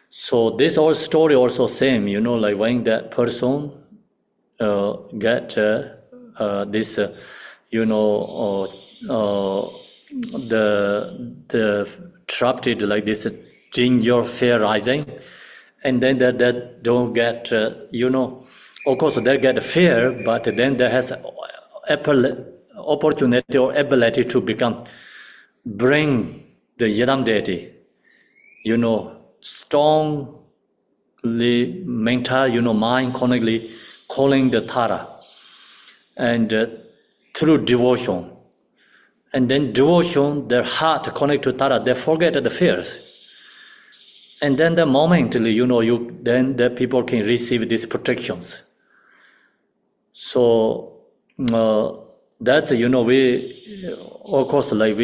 So this whole story also same, like when that person get this, the trapped like this danger, fear rising, and then that don't get, of course they get fear, but then there has opportunity or ability to bring the Yadam deity. Strongly mental, mind connectly calling the Tara, and through devotion, and then devotion, their heart connect to Tara, they forget the fears, and then the momently, then the people can receive these protections. So that's we of course like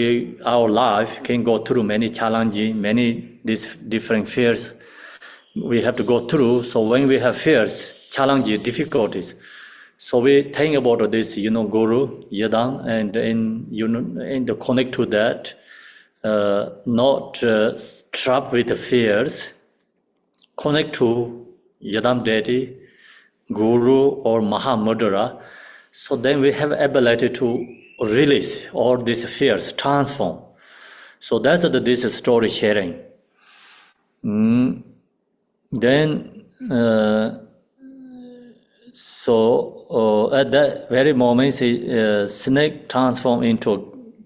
our life can go through many challenges, many these different fears we have to go through. So when we have fears, challenges, difficulties, so we think about this Guru Yadam, and and connect to that, not trapped with the fears, connect to Yadam deity, Guru or Mahamudra. So then we have ability to release all these fears, transform. So that's this story sharing. Then, at that very moment, snake transformed into a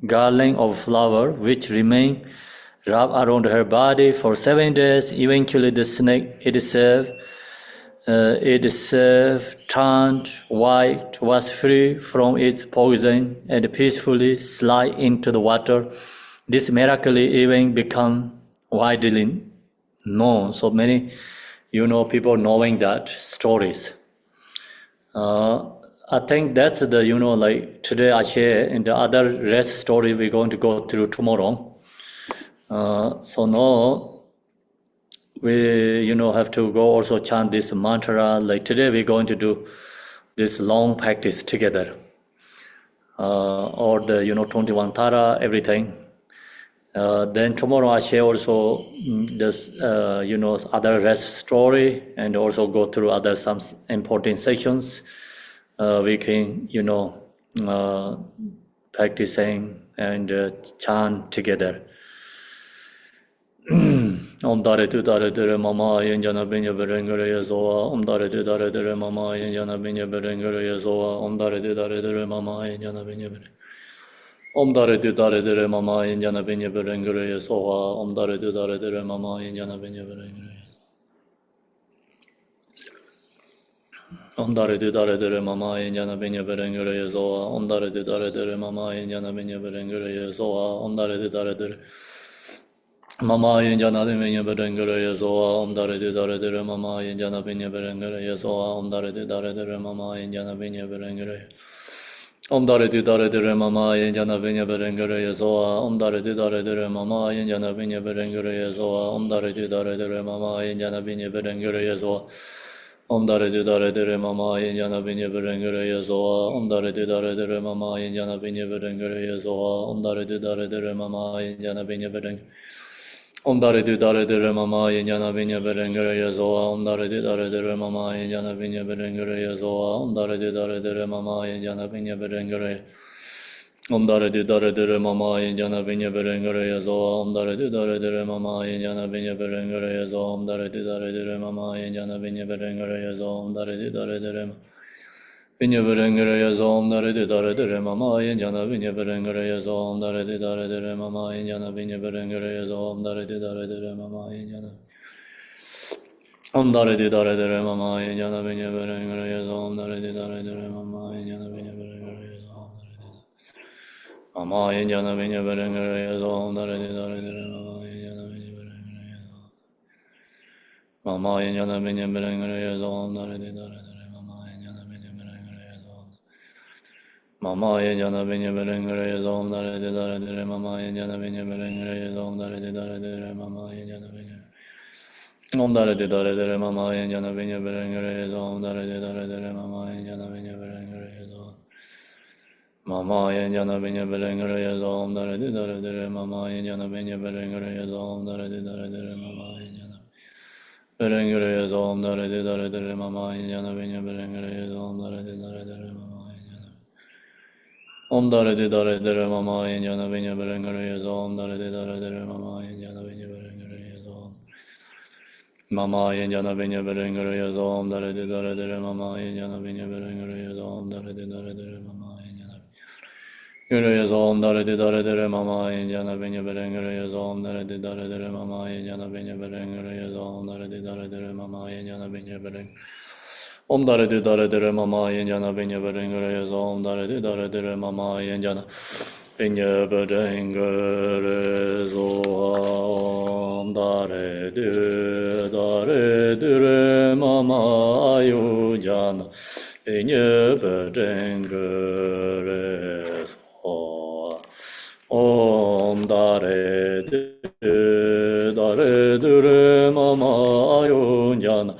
garland of flower, which remained wrapped around her body for 7 days. Eventually, the snake itself turned white, was free from its poison, and peacefully slid into the water. This miracle even became widely known. So many, people knowing that stories. I think that's the, like today I share, and the other rest story we're going to go through tomorrow. So now we, have to go also chant this mantra. Like today we're going to do this long practice together. Or the, 21 Tara, everything. Then tomorrow I share also this, other rest story, and also go through other some important sections. We can, practicing and chant together. Om dare tu dare dare mama yen jana binya berengere yezoa. Om dare tu dare dare mama yen jana binya berengere yezoa. Om dare tu dare dare mama yen jana binya berengere. Om dare tu dare dare mama yen jana binya berengere yezoa. Om dare tu dare dare mama yen jana binya berengere. Om dare tu dare dare mama yen jana binya berengere yezoa. Om dare tu dare dare mama yen jana binya berengere yezoa. Om dare tu dare dare Mama yen jana binya berengere yezoa. Om dare tu dare dare mama yen jana binya berengere yezoa. Om dare tu dare dare mama yen jana binya berengere. Om dare tu dare dare mama yen jana binya berengere yezoa. Om dare tu dare dare mama yen jana binya berengere yezoa. Om dare tu dare dare mama yen jana binya berengere yezoa. Om dare tu dare dare mama yen jana binya berengere yezoa. Om dare tu dare dare mama yen jana binya berengere yezoa. Om dare tu dare dare mama yen jana binya berengere. Om dare tu dare dare mama yen jana binya berengere yezoa. Om dare tu dare dare mama yen jana binya berengere yezoa. Om dare tu dare dare mama yen jana binya berengere. Om dare tu dare dare mama yen jana binya berengere yezoa. Om dare tu dare dare mama yen jana binya berengere yezoa. Om dare tu dare dare mama yen jana binya berengere yezoa. Om dare tu dare dare binya berengere yezoa. Om dare tu dare dare mama yen jana binya berengere yezoa. Om dare tu dare dare mama yen jana binya berengere yezoa. Om dare tu dare dare mama yen jana. Om dare tu dare dare mama yen jana binya berengere yezoa. Om dare tu dare dare mama yen jana binya berengere yezoa. Mama yen jana binya berengere yezoa. Om dare tu dare dare mama yen jana binya berengere yezoa. Mama yen jana binya berengere yezoa. Om dare tu dare dare mama yen jana binya berengere yezoa. Mama yen jana binya berengere yezoa. Om dare tu dare dare mama yen jana binya berengere yezoa. Om dare tu dare dare mama yen jana binya. Om dare tu dare dare mama yen jana binya berengere yezoa. Om dare tu dare dare mama yen jana binya berengere yezoa. Mama yen jana binya berengere yezoa. Om dare tu dare dare mama yen jana binya berengere yezoa. Om dare tu dare dare mama yen jana berengere yezoa. Om dare tu dare dare mama yen jana binya berengere yezoa. Om dare tu dare dare mama yen jana. Om dare tu dare dare mama yen jana binya berengere yezoa. Om dare tu dare dare mama yen jana binya berengere yezoa. Mama yen jana binya berengere yezoa. Om dare tu dare dare mama yen jana binya berengere yezoa. Om dare tu dare dare mama yen jana. Om dare tu dare dare mama yen jana binya berengere yezoa. Om dare tu dare dare mama yen jana binya berengere yezoa. Om dare tu dare dare mama yen jana binya berengere. Om dare tu dare dare mama yen jana binya berengere yezoa. Om dare tu dare dare mama yen jana binya berengere yezoa. Om dare tu dare dare mama yen jana binya berengere yezoa. Om dare dare mama yen jana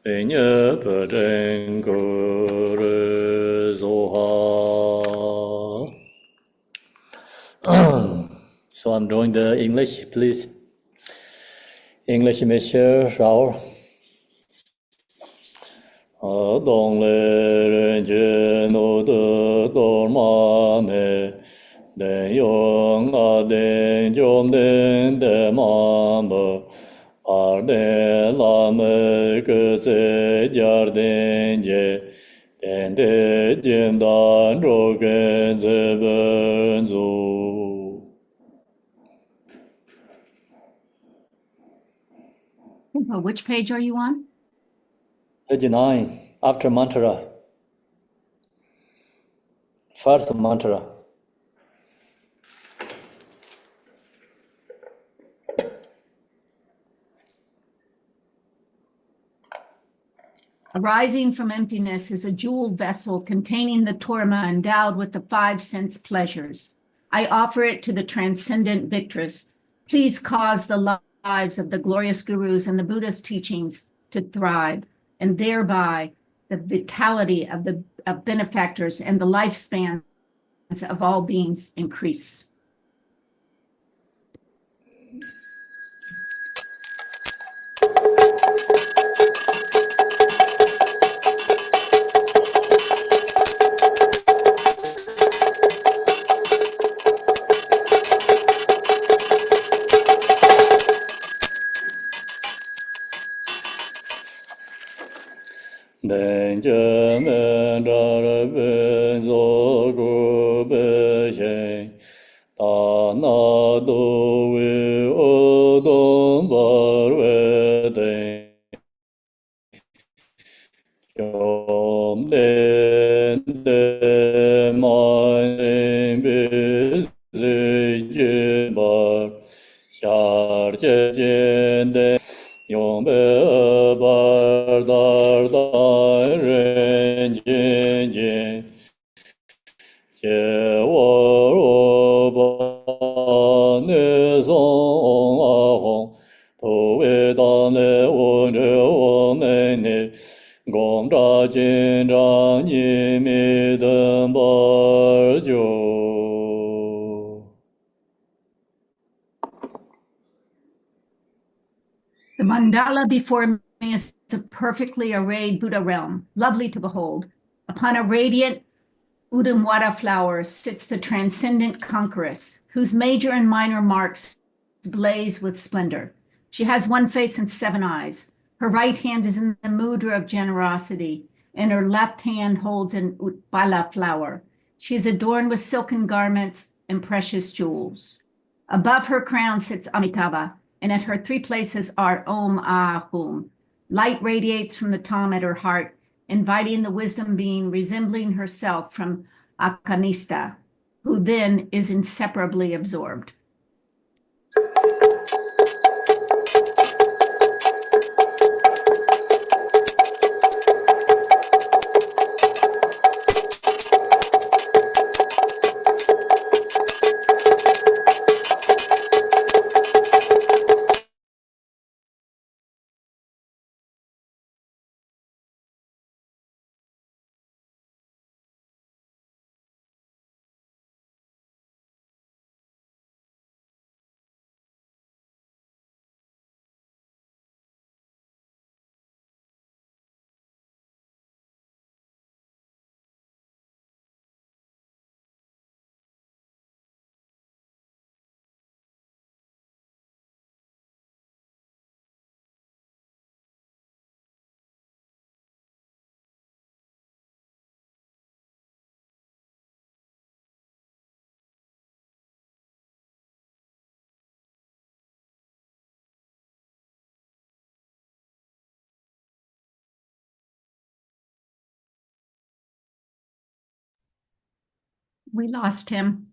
binya berengere yezoa. So I'm doing the English, please. English measure, Raul. Dong le ren je no de dor ma ne den yong a den jom den de mambo arde lame ke se jar den je den de jem dan ro gen ze ben zu. Khenpo, which page are you on? Page 9, after mantra. First mantra. Arising from emptiness is a jeweled vessel containing the torma endowed with the 5 sense pleasures. I offer it to the transcendent victress. Please cause the lives of the glorious gurus and the Buddha's teachings to thrive, and thereby the vitality of benefactors and the lifespans of all beings increase. Den men dar ben zo gu be shen da na do we o don bar we den yom den de ma be ze je bar shar je jen de yom be bar dar da ren jen jen je wo ro ba ne song a hong to we da ne wo zhe wo me ne gong zha jin zhang yi mi den bar jiu. The mandala before me is a perfectly arrayed Buddha realm, lovely to behold. Upon a radiant Udamwada flower sits the transcendent conqueress, whose major and minor marks blaze with splendor. She has 1 face and 7 eyes. Her right hand is in the mudra of generosity, and her left hand holds an Utpala flower. She is adorned with silken garments and precious jewels. Above her crown sits Amitabha, and at her 3 places are Om Ah Hum. Light radiates from the Tom at her heart, inviting the wisdom being resembling herself from Akanista, who then is inseparably absorbed. We lost him.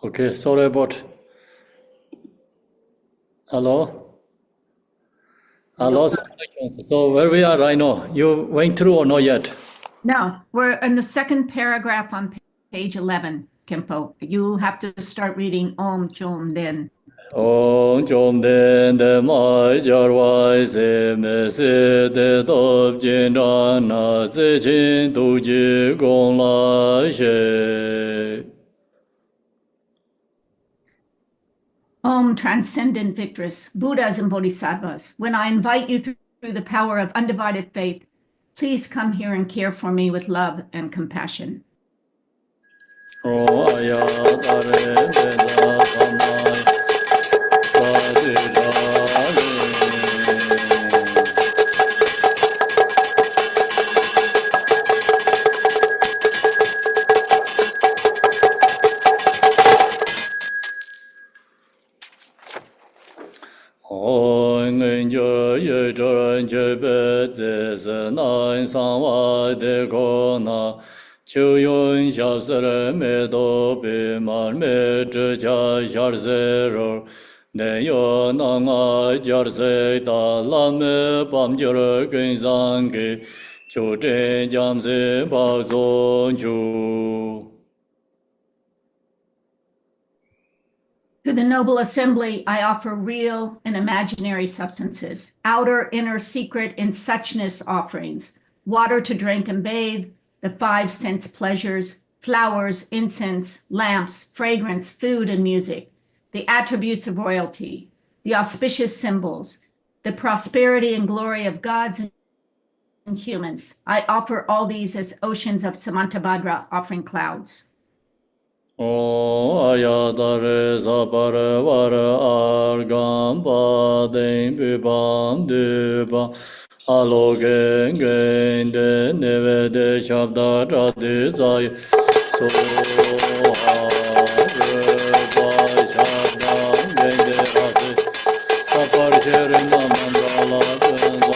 Okay, sorry about. Hello? I lost connections. So where we are right now? You went through or not yet? No, we're in the second paragraph on page 11, Khenpo. You have to start reading Om Chom then. Om Chom Den De Mai Jar Wai Se Me Se De Top Jin Ran Na Se Chin Tu Ji Gong La She. Om, transcendent victress, Buddhas and Bodhisattvas, when I invite you through the power of undivided faith, please come here and care for me with love and compassion. Om Aya Tare De Da Samai Pati Dali. Ong Enjo Ye Zhen Je Be Zi Se Nan Sang Wa De Ko Na Qiu Yun Xiao Se Re Me Do Bi Mar Me Zhi Jia Xiar Se Ro Ne Yo Na Nga Jar Se Da La Me Pam Ji Re Gen Zang Ge Qiu Zhen Jiam Se Ba Zong Chu. To the noble assembly, I offer real and imaginary substances, outer, inner, secret, and suchness offerings, water to drink and bathe, the 5 sense pleasures, flowers, incense, lamps, fragrance, food, and music, the attributes of royalty, the auspicious symbols, the prosperity and glory of gods and humans. I offer all these as oceans of Samantabhadra offering clouds. Om Aya Tare Sapare Vare Argam Padeng Pipam Dipa Alo Gen Gen De Neve De Shabda Rati Sai Soha Rupa Shabda Gen De Rati Sapar Sheri Namandala Tenza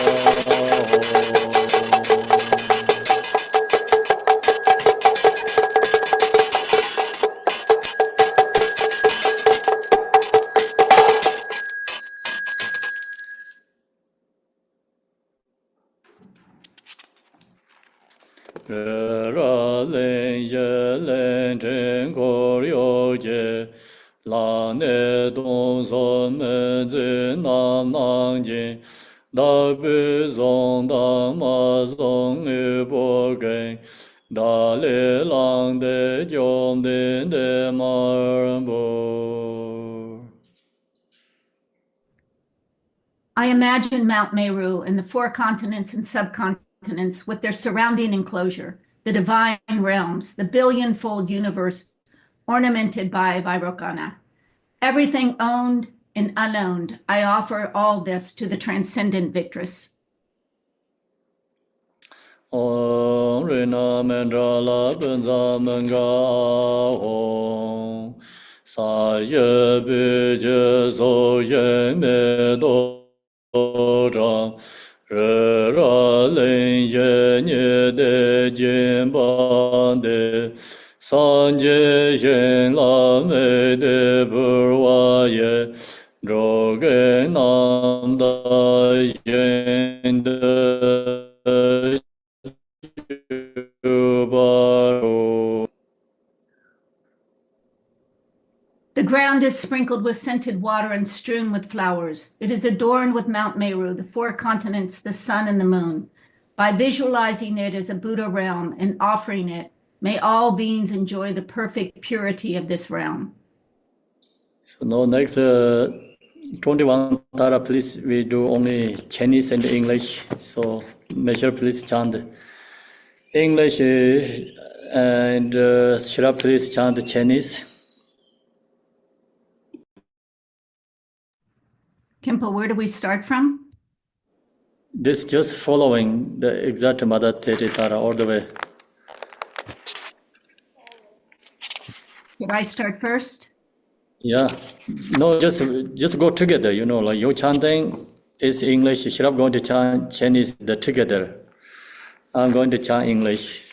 Ra len ye len chen kor yo je la ne dong son men zi nam nang jin da bu zong da ma zong yu bo gen da le lang de jom den de mar bo. I imagine Mount Meru and the 4 continents and subcontinents with their surrounding enclosure, the divine realms, the billion-fold universe ornamented by Vairocana. Everything owned and unowned, I offer all this to the transcendent victress. Om Rina Mendra La Benza Menga Hong Sa Ye Bi Je So Ye Me Do Zhang Re Ra Len Ye Nye De Jin Ban De San Je Shen La Me De Bur Wa Ye Zhou Ge Nam Da Yen De The ground is sprinkled with scented water and strewn with flowers. It is adorned with Mount Meru, the 4 continents, the sun, and the moon. By visualizing it as a Buddha realm and offering it, may all beings enjoy the perfect purity of this realm. So now next 21 Tara, please, we do only Chinese and English. So measure, please chant English and Shra, please chant Chinese. Khenpo, where do we start from? This just following the exact Mother Tara all the way. Should I start first? Yeah, no, just go together. You know, like your chanting is English. Shrab going to chant Chinese the together. I'm going to chant English.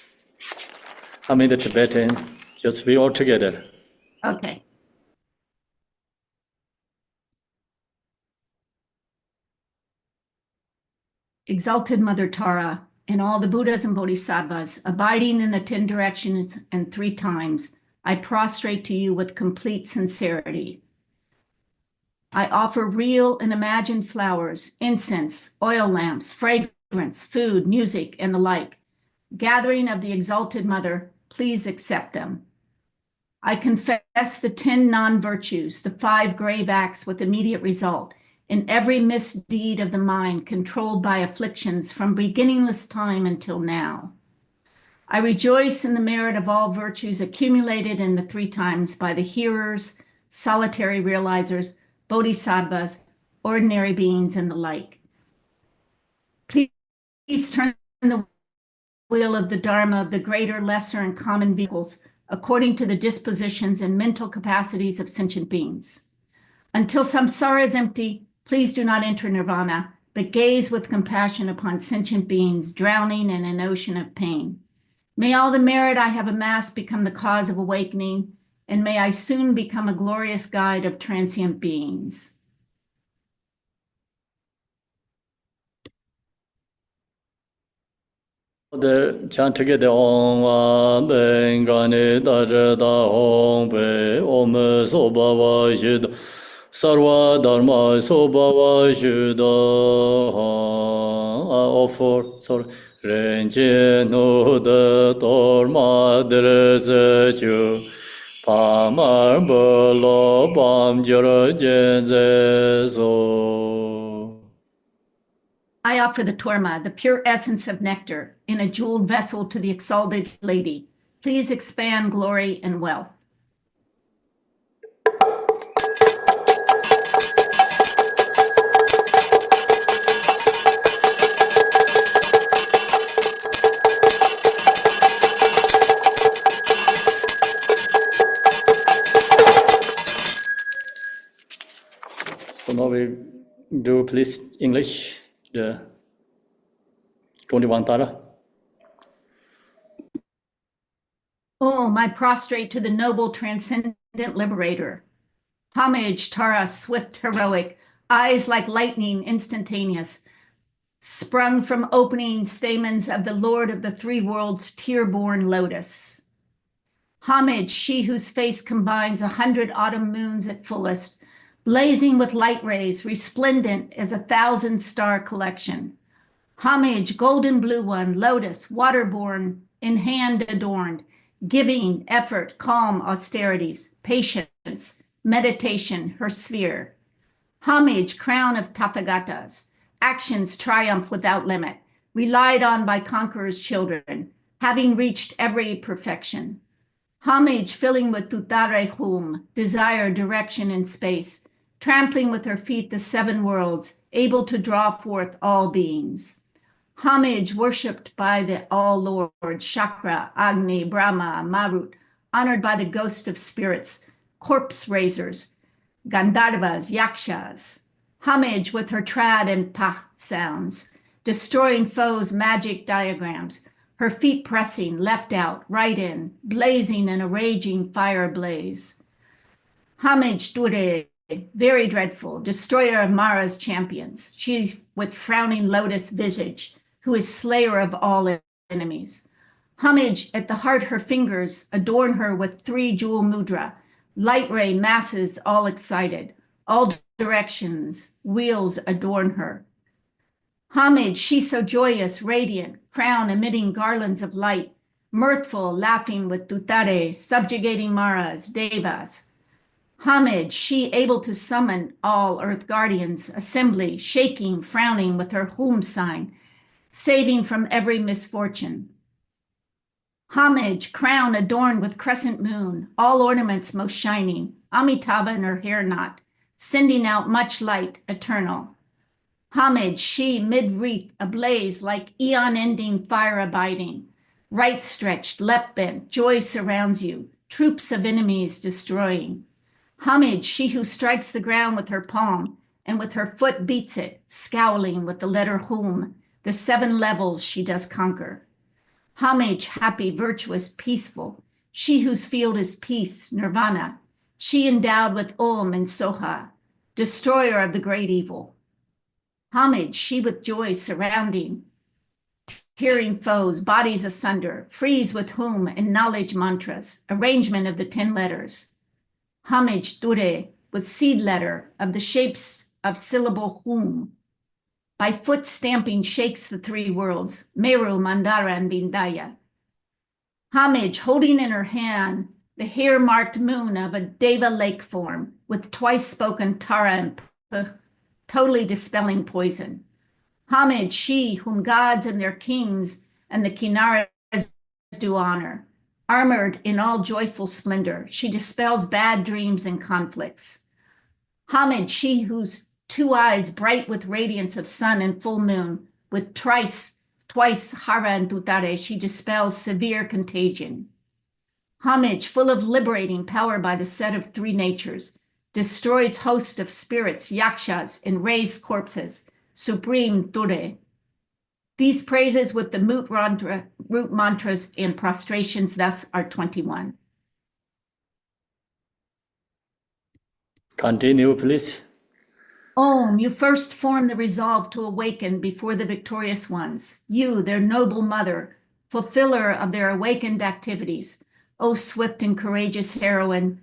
I mean the Tibetan. Just we all together. Okay. Exalted Mother Tara, and all the Buddhas and Bodhisattvas, abiding in the 10 directions and 3 times, I prostrate to you with complete sincerity. I offer real and imagined flowers, incense, oil lamps, fragrance, food, music, and the like. Gathering of the Exalted Mother, please accept them. I confess the 10 non-virtues, the 5 grave acts with immediate result, in every misdeed of the mind controlled by afflictions from beginningless time until now. I rejoice in the merit of all virtues accumulated in the 3 times by the hearers, solitary realizers, bodhisattvas, ordinary beings, and the like. Please turn the wheel of the Dharma of the greater, lesser, and common vehicles according to the dispositions and mental capacities of sentient beings. Until samsara is empty, please do not enter nirvana, but gaze with compassion upon sentient beings drowning in an ocean of pain. May all the merit I have amassed become the cause of awakening, and may I soon become a glorious guide of transient beings. The chant together Om Bengani Dajada Om Be Om Sobhava Shida Sarva Dharma Sobhava Shida offer Renje no the Torma Drese Chu Pamar Bolo Bam Jara Jenze So. I offer the torma, the pure essence of nectar, in a jeweled vessel to the exalted lady. Please expand glory and wealth. So now we do please English, the 21 Tara. Oh, I prostrate to the noble transcendent liberator. Homage, Tara, swift, heroic, eyes like lightning, instantaneous, sprung from opening stamens of the Lord of the 3 worlds, tear-born lotus. Homage, she whose face combines 100 autumn moons at fullest, blazing with light rays, resplendent as 1,000-star collection. Homage, golden blue one, lotus, waterborne, in hand adorned, giving, effort, calm, austerities, patience, meditation, her sphere. Homage, crown of Tathagatas, actions triumph without limit, relied on by conquerors' children, having reached every perfection. Homage, filling with tutare hum, desire, direction, and space, trampling with her feet the 7 worlds, able to draw forth all beings. Homage, worshipped by the All-Lord, Chakra, Agni, Brahma, Marut, honored by the ghost of spirits, corpse raisers, Gandharvas, Yakshas. Homage with her trad and pa sounds, destroying foes' magic diagrams, her feet pressing left out, right in, blazing in a raging fire blaze. Homage, Dure, very dreadful, destroyer of Mara's champions. She with frowning lotus visage, who is slayer of all enemies. Homage, at the heart her fingers adorn her with 3 jewel mudra, light ray masses all excited, all directions, wheels adorn her. Homage, she so joyous, radiant, crown emitting garlands of light, mirthful, laughing with tutare, subjugating Maras, Devas. Homage, she able to summon all earth guardians, assembly, shaking, frowning with her hum sign, saving from every misfortune. Homage, crown adorned with crescent moon, all ornaments most shining, Amitabha in her hair knot, sending out much light, eternal. Homage, she mid-wreath ablaze like eon-ending fire abiding, right stretched, left bent, joy surrounds you, troops of enemies destroying. Homage, she who strikes the ground with her palm, and with her foot beats it, scowling with the letter hum, the 7 levels she does conquer. Homage, happy, virtuous, peaceful, she whose field is peace, nirvana, she endowed with Om and Soha, destroyer of the great evil. Homage, she with joy surrounding, tearing foes, bodies asunder, freeze with whom and knowledge mantras, arrangement of the 10 letters. Homage, Dure, with seed letter of the shapes of syllable whom. By foot stamping shakes the 3 worlds, Meru, Mandara, and Vindaya. Homage, holding in her hand the hair-marked moon of a Deva lake form, with twice spoken Tara and Puh, totally dispelling poison. Homage, she whom gods and their kings and the Kinnaras do honor. Armored in all joyful splendor, she dispels bad dreams and conflicts. Homage, she whose 2 eyes bright with radiance of sun and full moon, with twice Hara and Tutare, she dispels severe contagion. Homage, full of liberating power by the set of 3 natures, destroys host of spirits, yakshas, and raised corpses, supreme Ture. These praises with the root mantras and prostrations thus are 21. Continue, please. Om, you first form the resolve to awaken before the victorious ones. You, their noble mother, fulfiller of their awakened activities. O swift and courageous heroine,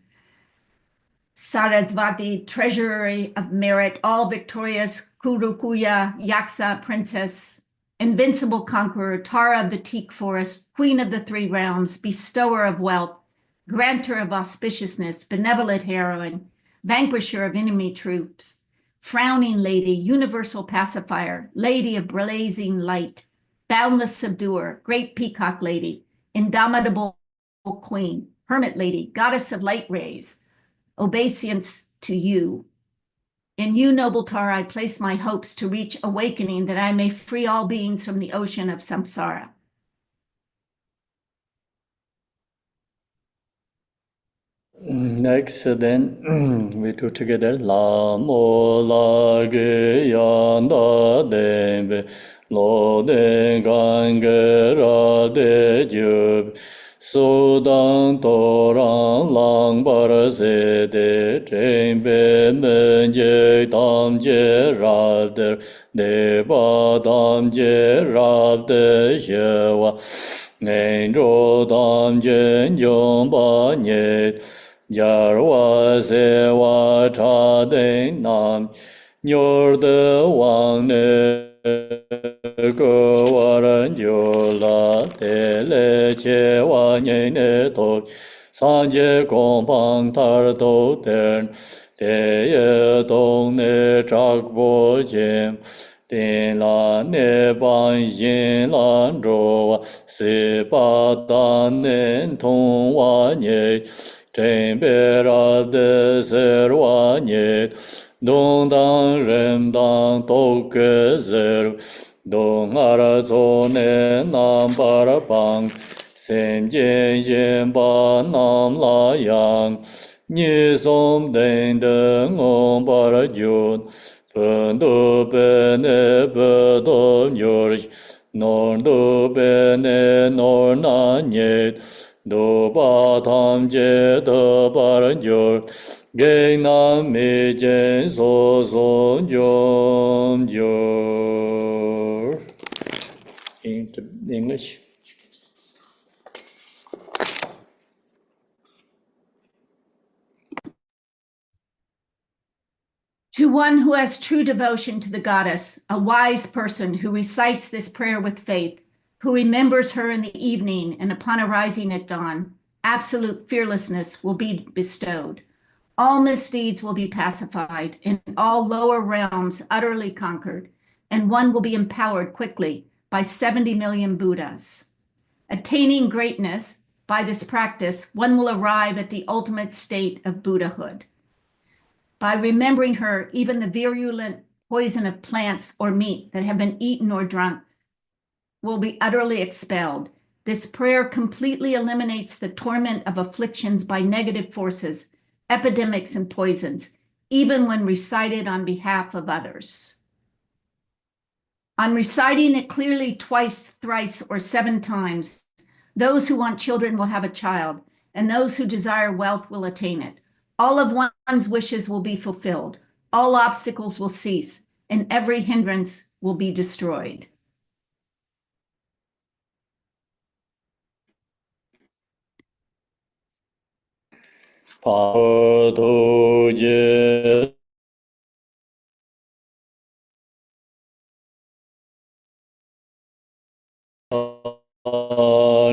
Sarasvati, treasury of merit, all victorious, Kurukuya, Yaksa, princess, invincible conqueror, Tara of the teak forest, queen of the 3 realms, bestower of wealth, granter of auspiciousness, benevolent heroine, vanquisher of enemy troops, frowning lady, universal pacifier, lady of blazing light, boundless subduer, great peacock lady, indomitable queen, hermit lady, goddess of light rays, obeisance to you. In you, noble Tara, I place my hopes to reach awakening that I may free all beings from the ocean of samsara. Next, then we do together. La mo la ge yan da den be lo den gan ge ra de jub so dang to rang lang bar se de chen be men je dam je ra de ba dam je ra de she wa ngen ro dam je jong ba nye Jarwa sewa cha den nam nyor de wang ne go waran jo la de le che wa nye ne to san je gong pang tar do den de ye dong ne chak bo jem den la ne ban yin lan ro wa se pa dan nen tong wa nye Chen pe ra de ser wa nye, dong dang ren dang tok ke zer, dong ara zo ne nam para pang, sen jen yen ba nam la yang, ni som den de ngom para jun, pen do pe ne pe do nyor, nor do pe ne nor na nye, Do ba tam je do bar jor ge nam me jen so so jom jor. In English. To one who has true devotion to the goddess, a wise person who recites this prayer with faith, who remembers her in the evening and upon arising at dawn, absolute fearlessness will be bestowed. All misdeeds will be pacified and all lower realms utterly conquered, and one will be empowered quickly by 70 million Buddhas. Attaining greatness, by this practice, one will arrive at the ultimate state of Buddhahood. By remembering her, even the virulent poison of plants or meat that have been eaten or drunk will be utterly expelled. This prayer completely eliminates the torment of afflictions by negative forces, epidemics, and poisons, even when recited on behalf of others. On reciting it clearly twice, thrice, or 7 times, those who want children will have a child, and those who desire wealth will attain it. All of one's wishes will be fulfilled. All obstacles will cease, and every hindrance will be destroyed. 파도제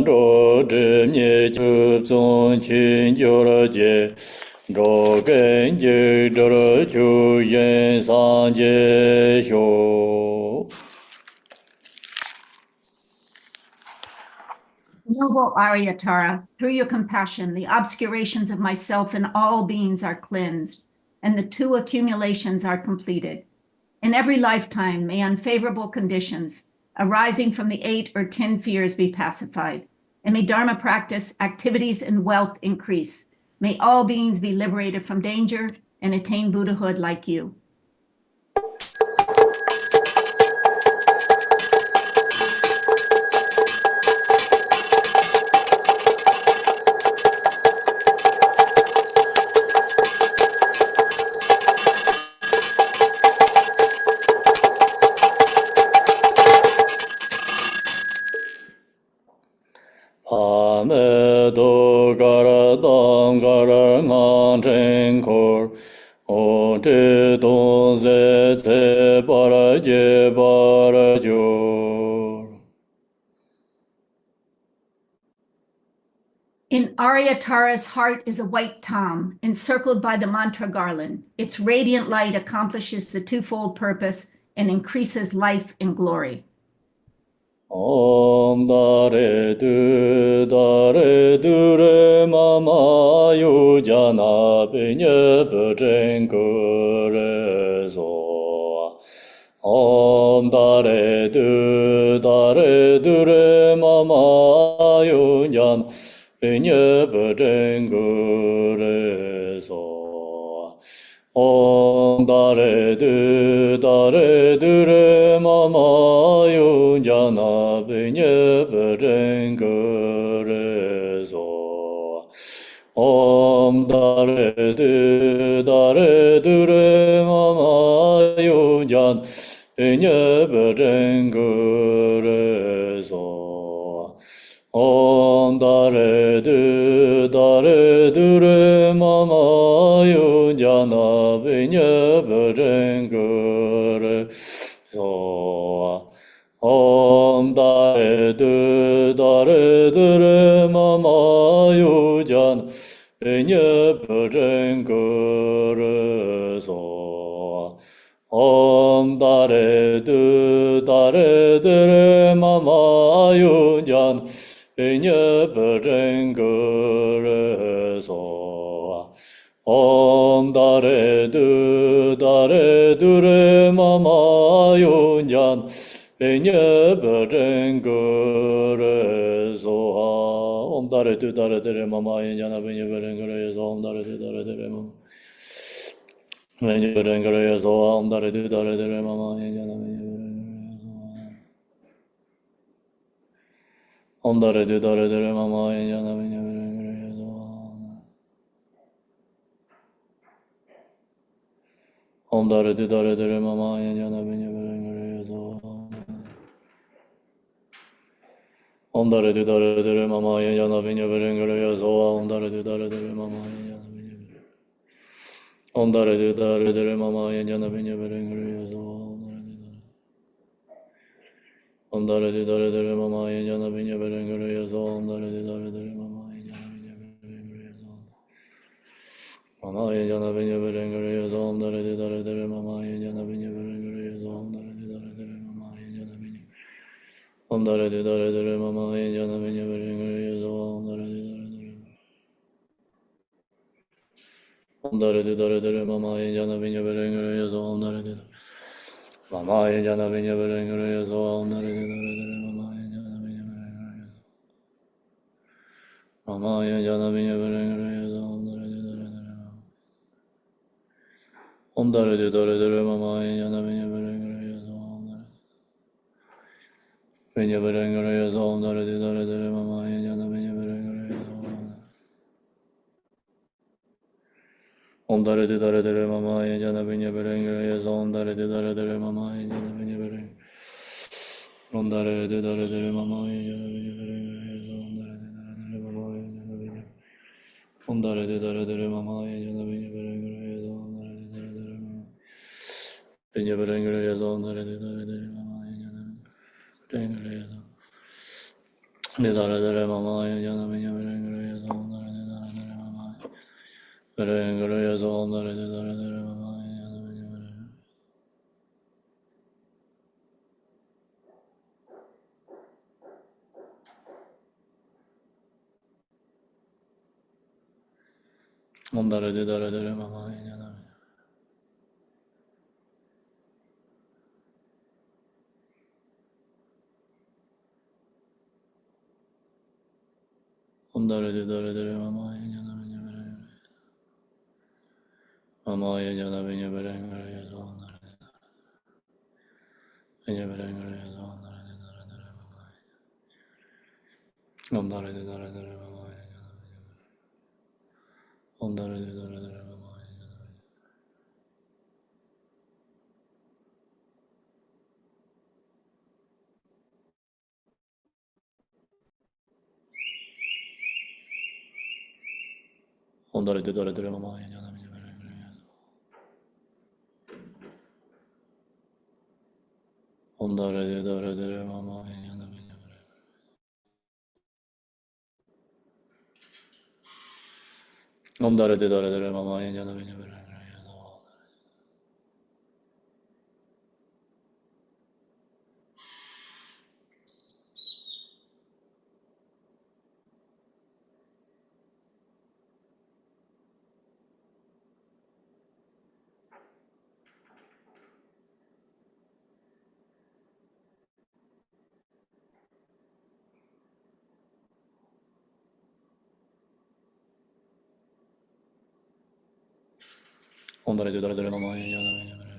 로즈미에 접종 친절하게 로겐제더러 주연상제쇼 Noble Aryatara, through your compassion, the obscurations of myself and all beings are cleansed, and the two accumulations are completed. In every lifetime, may unfavorable conditions arising from the 8 or 10 fears be pacified, and may Dharma practice, activities, and wealth increase. May all beings be liberated from danger and attain Buddhahood like you. 아메도 가라당 가라만 쟁콜 오제 동세 세바라제 바라조 In Aryatara's heart is a white tom encircled by the mantra garland. Its radiant light accomplishes the twofold purpose and increases life and glory. Om dare du re mama yu jana pinye pchen kure so. Om dare du re mama yu jana pinye pchen kure so. Om dare du re mama yu jana pinye pchen kure so. Om dare du re mama yu jana pinye pchen kure so. Om dare du re mama yu jana pinye pchen kure so. Om dare du re mama yu jana pinye pchen kure so. Om dare du re mama yu jana pinye pchen kure so. Om dare du re mama yu jana pinye pchen kure so. Om dare du re mama yu jana pinye pchen kure so. Om dare du re mama pinye pchen kure so. Om dare du re mama yu jana pinye pchen kure so. Om dare du re mama yu jana pinye pchen kure so. Om dare du re mama yu jana pinye pchen kure so. Om dare du re mama yu jana pinye pchen kure so. Om dare du re mama yu jana pinye pchen Om dare du re mama yu jana pinye pchen kure so. Om dare du re mama yu jana pinye pchen kure so. Om dare du re mama yu jana pinye pchen kure so. Mama yu jana pinye pchen kure so. Om dare du re mama yu jana pinye pchen kure so. Om dare du re mama yu jana pinye Om dare du re mama yu jana pinye pchen kure so. Om dare du Om dare du re mama yu jana pinye pchen kure so. Om dare du Mama yu jana pinye pchen kure so. Om dare du re mama yu jana pinye pchen kure so. Mama yu jana pinye pchen kure so. Om dare du re mama yu jana pinye pchen kure so. Pinye pchen kure so. Om dare du re mama yu jana pinye pchen kure so. Om Dare Dare Dare Mama Jana Vinya Berengere Om Dare Dare Dare Mama Jana Vinya Berengere Om Dare Dare Dare Mama Jana Vinya Berengere Om Dare Dare Dare Mama Jana Vinya Berengere Om Dare Dare Dare Mama Vinya Berengere Om Dare Dare Dare Mama Jana Berengere Dare Dare Mama Jana Vinya Berengere Om Dare Dare Dare Mama Berengere Om Dare Dare Dare Mama Jana Vinya Berengere Om Dare Dare Dare Mama Jana Om Dare Dare Dare Mama Jana Vinya Berengere Mama Jana Vinya Berengere Om Dare Vinya Berengere Om Dare Dare Dare Mama Om Dare Dare Dare Mama Om Dare Dare Dare Mama Om Dare Dare Dare Mama Jana Vinya Berengere Om Dare Dare Dare Mama Jana Vinya Berengere Om Dare Dare Dare Mama Jana Vinya Berengere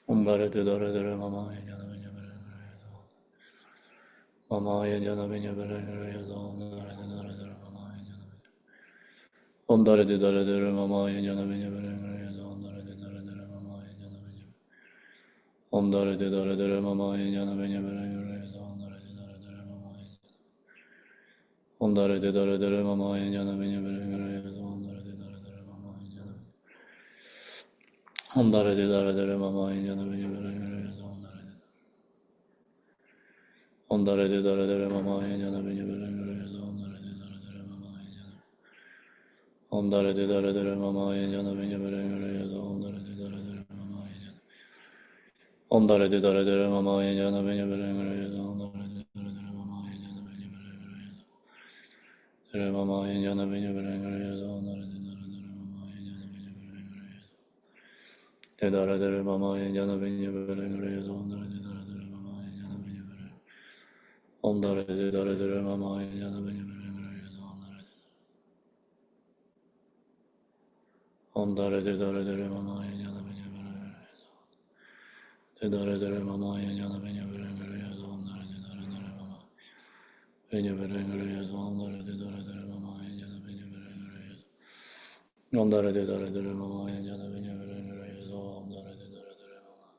Om Dare Dare Dare Mama Jana Vinya Berengere Om Dare Dare Dare Mama Jana Vinya Berengere Mama Jana Vinya Berengere Om Dare Dare Dare Mama Jana Om Dare Dare Dare Mama Jana Vinya Berengere Om Dare Dare Dare Mama Jana Vinya Om Dare Dare Dare Mama Jana Vinya Berengere Om Dare Dare Dare Mama Om Dare Dare Dare Mama Jana Vinya Berengere Om Dare Dare Dare Mama Jana Om Dare Dare Dare Mama Jana Vinya Berengere Om Dare Dare Dare Mama Jana Vinya Berengere Om Dare Dare Dare Mama Jana Vinya Berengere Om Dare Dare Dare Mama Jana Om Dare Dare Dare Mama Jana Vinya Berengere Om Dare Dare Dare Mama Jana Vinya Berengere Dare Mama Jana Vinya Berengere Om Dare Dare Dare Mama Jana Vinya Berengere Te Dare Dare Mama Jana Vinya Berengere Om Dare Dare Dare Mama Jana Vinya Berengere Om Dare Dare Dare Mama Jana Vinya Berengere Om Dare Dare Dare Mama Jana Vinya Berengere Te Dare Dare Mama Jana Vinya Berengere Om Dare Dare Dare Mama Vinya Berengere Om Dare Dare Dare Mama Jana Vinya Berengere Om Dare Dare Dare Mama Jana Vinya Berengere Om Dare Dare Dare Mama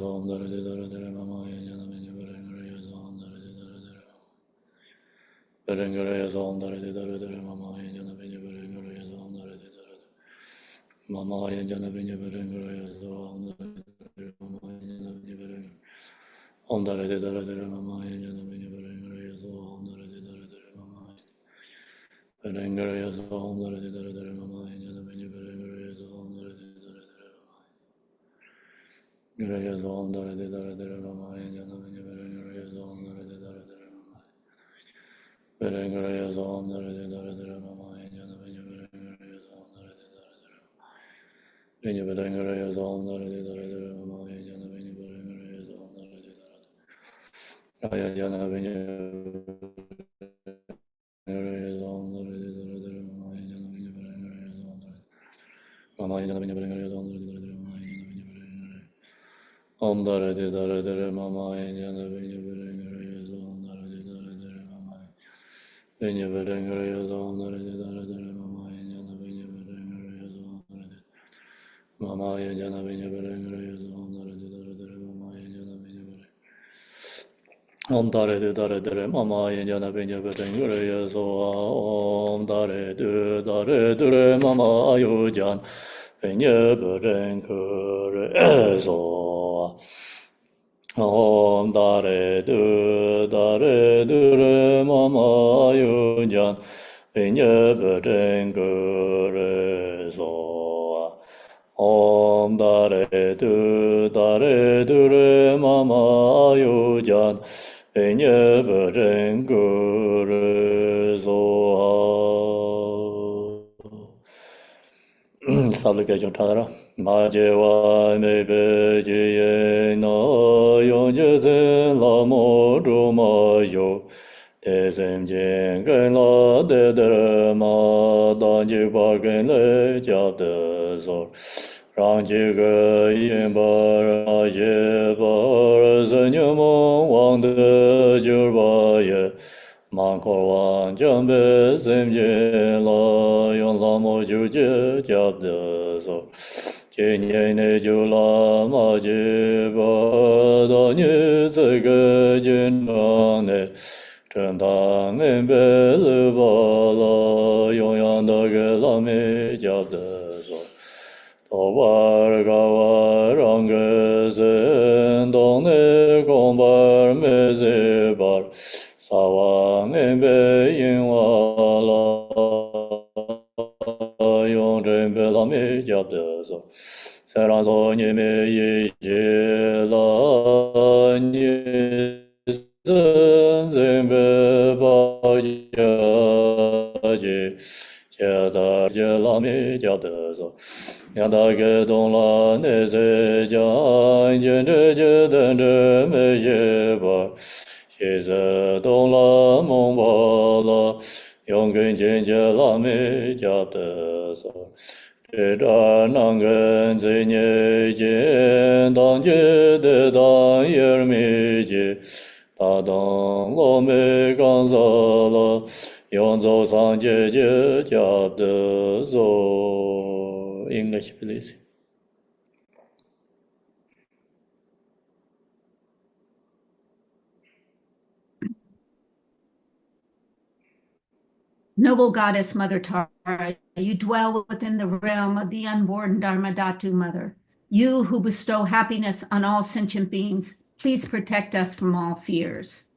Om Dare Dare Dare Mama Jana Vinya Berengere Om Dare Dare Dare Berengere Om Dare Dare Dare Mama Jana Vinya Berengere Om Dare Dare Mama Jana Vinya Berengere Om Dare Dare Mama Jana Vinya Berengere Om Dare Dare Dare Mama Jana Vinya Berengere Om Dare Dare Dare Mama Berengere Om Dare Dare Dare Mama Jana Vinya Berengere Om Dare Dare Dare Mama Gre Om Dare Dare Dare Mama Jana Vinya Berengere Om Dare Dare Dare Mama Berengere Om Dare Dare Dare Mama Jana Vinya Berengere Om Dare Dare Dare Vinya Berengere Om Dare Dare Dare Mama Jana Vinya Om dare de dare dare mama jana vinya berengare yazo om dare de dare dare mama vinya berengare yazo om dare de dare dare mama jana vinya berengare yazo om dare de mama jana vinya berengare yazo om dare de dare dare mama jana vinya berengare Om dare de dare dare mama jana vinya berengare yazo om dare de dare dare mama jan vinya berengare yazo Om dare du re mama yunjan vinye beren gure so. Om dare du re mama yunjan vinye beren gure so. Supplication Tara. Majewa me beji ye no yon zen la mo ru ma yo. De sem jen gen la de ma dan ji ba gen le jia de so. Rang ji ge yin ba ra ye ba zen yu mo wang de jur ba ye. Man ko wan jang be sem je la yon la mo ju je jab de so. Je nye ne ju la ma je ba da nye ze ge jin na ne. Chen tang en be le ba la yon yang da ge la me jab de so. To war ga war rang ge zen dong ne gong bar me ze bar. Sawang en be yin wa la yong zhen be la me jab de so. Saran so nye me yi je la nye zen zen be ba jia je. Jia da jia la me jab de so. Yang da ge dong la ne se jiang jian zhe jie den zhe me xie ba. Xie ze dong la mong ba la yong gen jian jie la me jia de so. Zhe zha nang gen zi nie jian dang jie de dang yer mi jie. Da dong lo me gang za la yong zhou sang jie jie jia de so. English, please. Noble goddess, Mother Tara, you dwell within the realm of the unborn Dharmadhatu Mother. You who bestow happiness on all sentient beings, please protect us from all fears.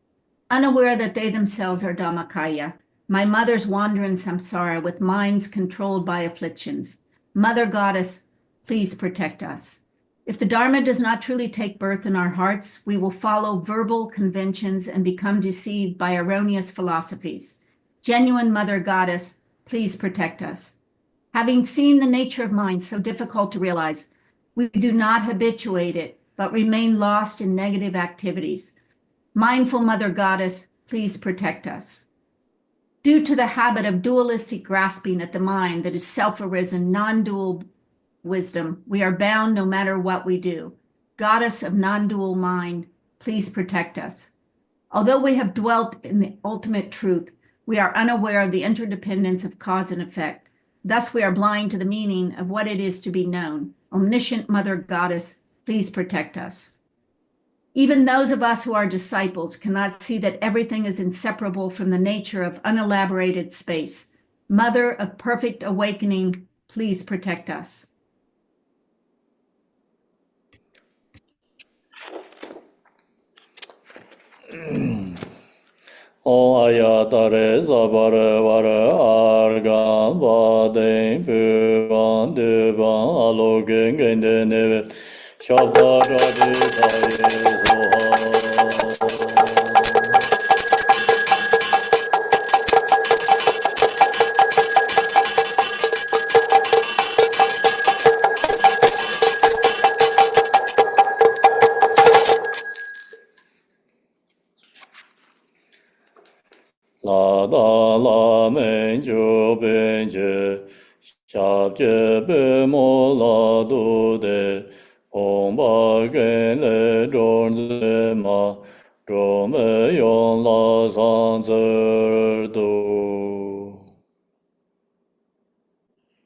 Unaware that they themselves are Dhammakaya, my mothers wander in samsara with minds controlled by afflictions. Mother goddess, please protect us. If the Dharma does not truly take birth in our hearts, we will follow verbal conventions and become deceived by erroneous philosophies. Genuine Mother Goddess, please protect us. Having seen the nature of mind so difficult to realize, we do not habituate it, but remain lost in negative activities. Mindful Mother Goddess, please protect us. Due to the habit of dualistic grasping at the mind that is self-arisen, non-dual wisdom, we are bound no matter what we do. Goddess of non-dual mind, please protect us. Although we have dwelt in the ultimate truth, we are unaware of the interdependence of cause and effect. Thus, we are blind to the meaning of what it is to be known. Omniscient Mother Goddess, please protect us. Even those of us who are disciples cannot see that everything is inseparable from the nature of unelaborated space. Mother of perfect awakening, please protect us. O ayatare zabare vare argan baden puvan duvan alogen gende neve shabda radi saye ben jo ben je shabje be mo la du de ong ba gen le zhong zi ma zhong me yong la san zi du.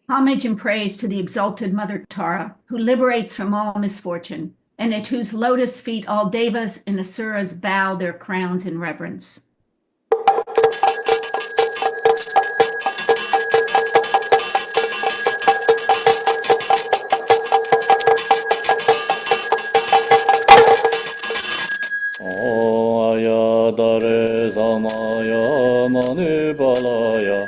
Homage and praise to the exalted Mother Tara, who liberates from all misfortune, and at whose lotus feet all devas and asuras bow their crowns in reverence. Ayadare samaya manipalaya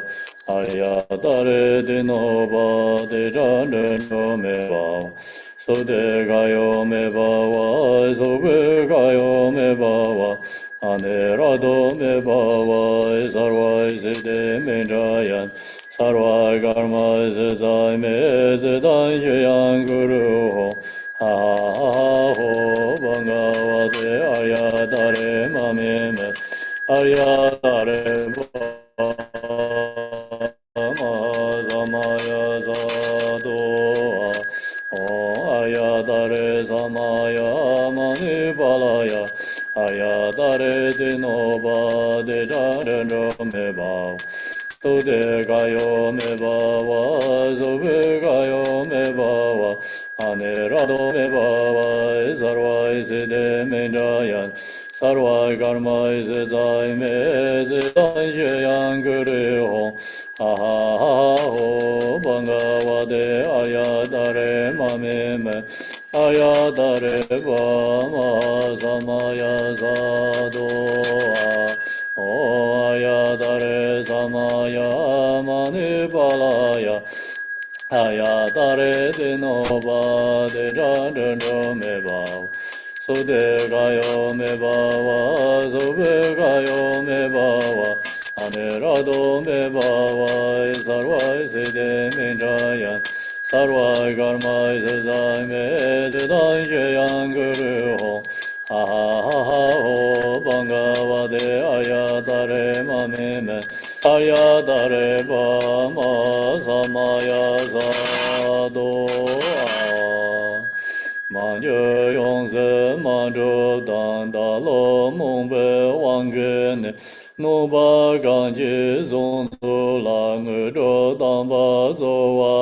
ayadare dinoba dejane no me ba sode gayo me bawa sobe gayo me bawa anerado me bawa sarva sede me jayan sarva karma sedai me sedai jayan guru ho Bhagavate Ayatare Mamime Ayatare Samaya Sadhu Ayatare Samaya Manipalaya Ayatare Dinoba Dejare Me Bhav Sode Gayo Me Bhava Sube Gayo Me Bhava Anerado me bhava sarva siddhe me jayan sarva karma siddhai me siddhai shayang guru ho aha ho bhagavate ayatare mame me ayatare vama samaya sadhu ayatare samaya manipalaya Ayatare dinoba dejadano me bhav Sode gayo me bhava Sube gayo me bhava Anerado me bhava Sarva siddhe me jayan Sarva karma siddhai me siddhai jayan guru ho ho bhagavate ayatare mame me ayatare vama samaya sadhu manjo yongse manjo dan da lo mong be wang ge ne no ba gan ji zong zu la nge zhou dan ba zo wa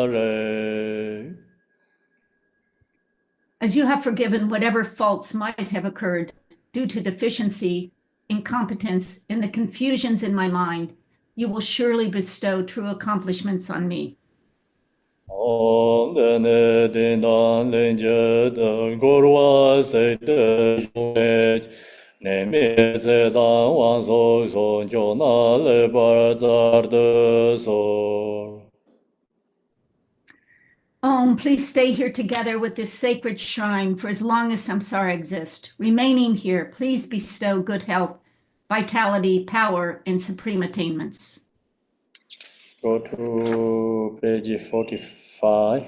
re. As you have forgiven whatever faults might have occurred due to deficiency, incompetence, and the confusions in my mind, you will surely bestow true accomplishments on me. Om dene dindan linje de gorwa se de shunech ne me se dan wan so so jo na le bar zar de so. Please stay here together with this sacred shrine for as long as samsara exists. Remaining here, please bestow good health, vitality, power, and supreme attainments. Go to page 45.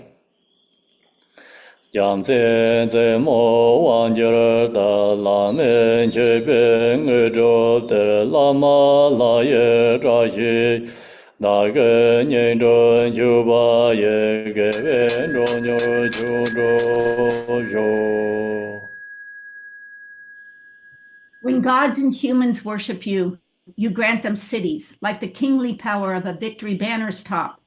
Jamsen ze mo wan jer da la men che be nge zhou de la ma la ye zha xi da ge nian zhen jiu ba ye ge wen zhong niu jiu zhou zhou. When gods and humans worship you, you grant them cities, like the kingly power of a victory banner's top.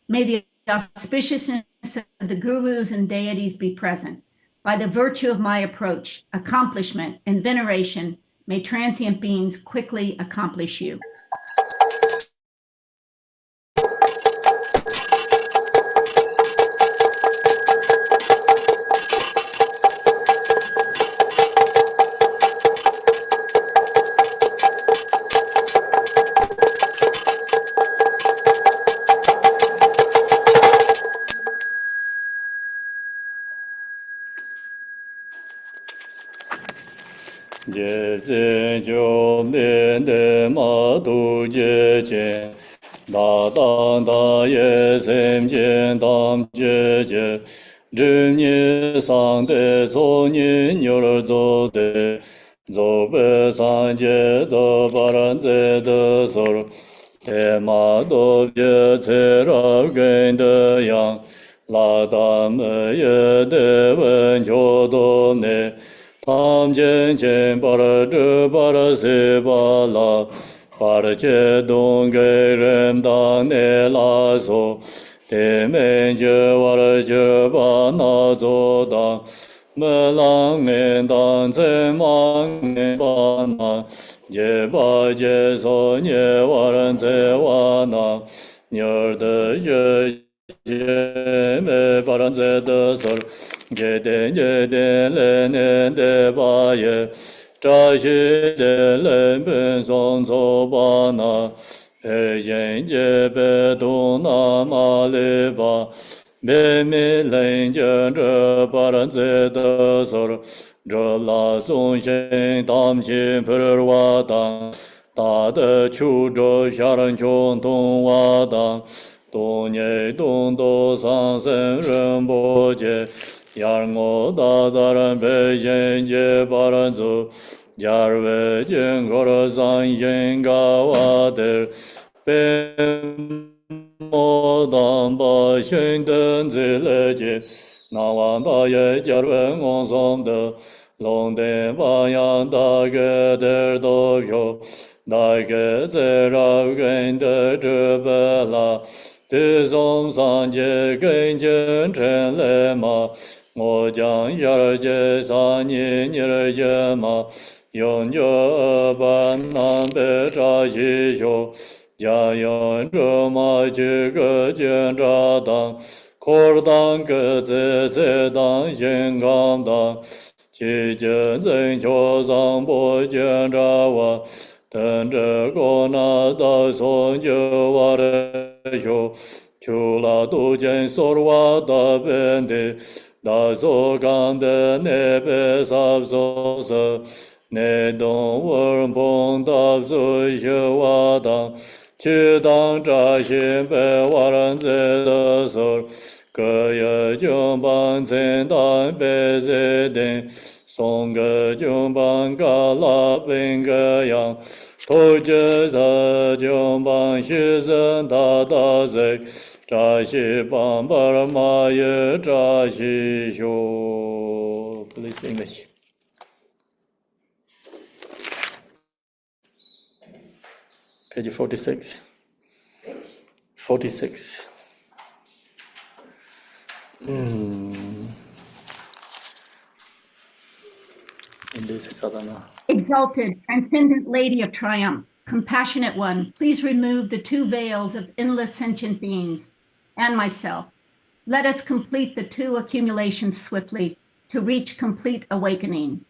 May the auspiciousness of the gurus and deities be present. By the virtue of my approach, accomplishment, and veneration, may transient beings quickly accomplish you. Je zhen jiu nian de ma du jie jian da dan da ye sem jian dam jie jie zhen ni sang de zo ni niu er zo de zo be san jie de ba ran ze de so Te ma do bie ce ra gen de yang, la da me ye de wen jo do ne, tam jen jen pa ra zhe pa ra se pa la, pa ra che dong ge ren da ne la so, te men je wa ra je pa na zo da, me lang men dan ce mang men pa na, je ba je so nye wa ren ce wa na, nyur de je me pa ren ce de sol, je de le ne de ba ye, zha xi de le ben song co ba na, pe yen je be du na ma le ba, be mi len je zhe pa ren ce de sol, zhe la zong shen tam xin per wa dang, da de chu zhe xia ren qiong dong wa dang, dong nie dong do sang sen ren bo jie, yar ngo da ren pe yen je pa ren zu, jar we jing go re zang yin ga wa de, pe mo dang ba xin den zi le jie, na wan da ye jar we ngong song de, long den ba yang da ge de do xiu, da ge ze ra gen de zhe be la, de song san jie gen jian chen le ma, ngo jiang yar jie san ni ni re jie ma, yong jie ban nan be zha xi xiu, jia yong zhe ma ji ge jian zha dang, kor dang ge zi zi dang yin gang dang, qi jian zeng qiu zang bo jian zha wa, ten zhe go na da song jie wa re xiu, qiu la du jian sol wa da ben de, da so gang de ne be sab so se, ne dong wen pong da zu xie wa dang, qi dang zha xin be wa ren zi de sol, ge ye jiong ban cen dan be zi ding, song ge jiong ban ga la ben ge yang, to jie ze jiong ban xi zhen da da zi, zha xi ban bar ma ye zha xi xiu. Please English. Page 46. 46. In this sadhana. Exalted, transcendent Lady of Triumph, compassionate one, please remove the two veils of endless sentient beings and myself. Let us complete the two accumulations swiftly to reach complete awakening.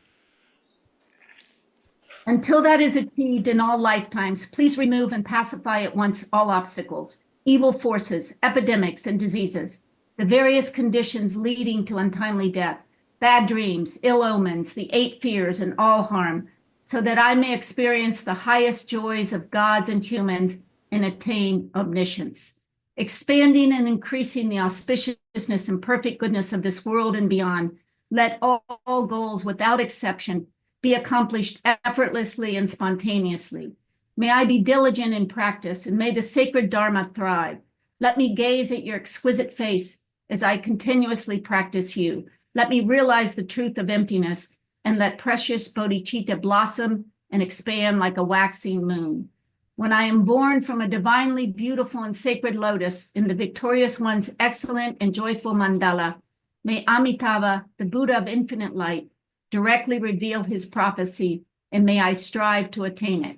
Until that is achieved in all lifetimes, please remove and pacify at once all obstacles, evil forces, epidemics, and diseases, the various conditions leading to untimely death, bad dreams, ill omens, the 8 fears, and all harm, so that I may experience the highest joys of gods and humans and attain omniscience. Expanding and increasing the auspiciousness and perfect goodness of this world and beyond, let all goals without exception be accomplished effortlessly and spontaneously. May I be diligent in practice, and may the sacred Dharma thrive. Let me gaze at your exquisite face as I continuously practice you. Let me realize the truth of emptiness, and let precious bodhicitta blossom and expand like a waxing moon. When I am born from a divinely beautiful and sacred lotus in the victorious one's excellent and joyful mandala, may Amitabha, the Buddha of infinite light, directly reveal his prophecy, and may I strive to attain it.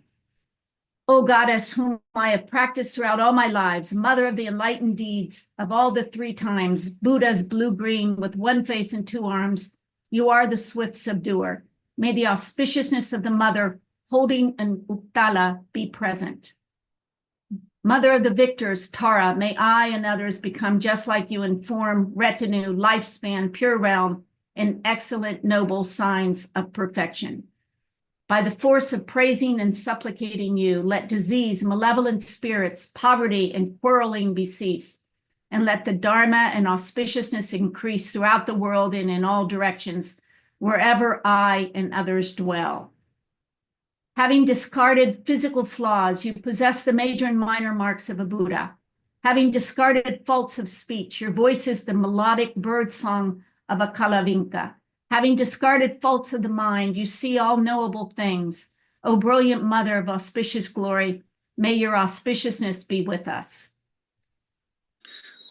O goddess, whom I have practiced throughout all my lives, mother of the enlightened deeds of all the 3 times, Buddha's blue-green with 1 face and 2 arms, you are the swift subduer. May the auspiciousness of the mother holding an Uttala be present. Mother of the victors, Tara, may I and others become just like you in form, retinue, lifespan, pure realm, and excellent noble signs of perfection. By the force of praising and supplicating you, let disease, malevolent spirits, poverty, and quarreling be ceased, and let the Dharma and auspiciousness increase throughout the world and in all directions, wherever I and others dwell. Having discarded physical flaws, you possess the major and minor marks of a Buddha. Having discarded faults of speech, your voice is the melodic bird song of a Kalavinka. Having discarded faults of the mind, you see all knowable things. O brilliant mother of auspicious glory, may your auspiciousness be with us.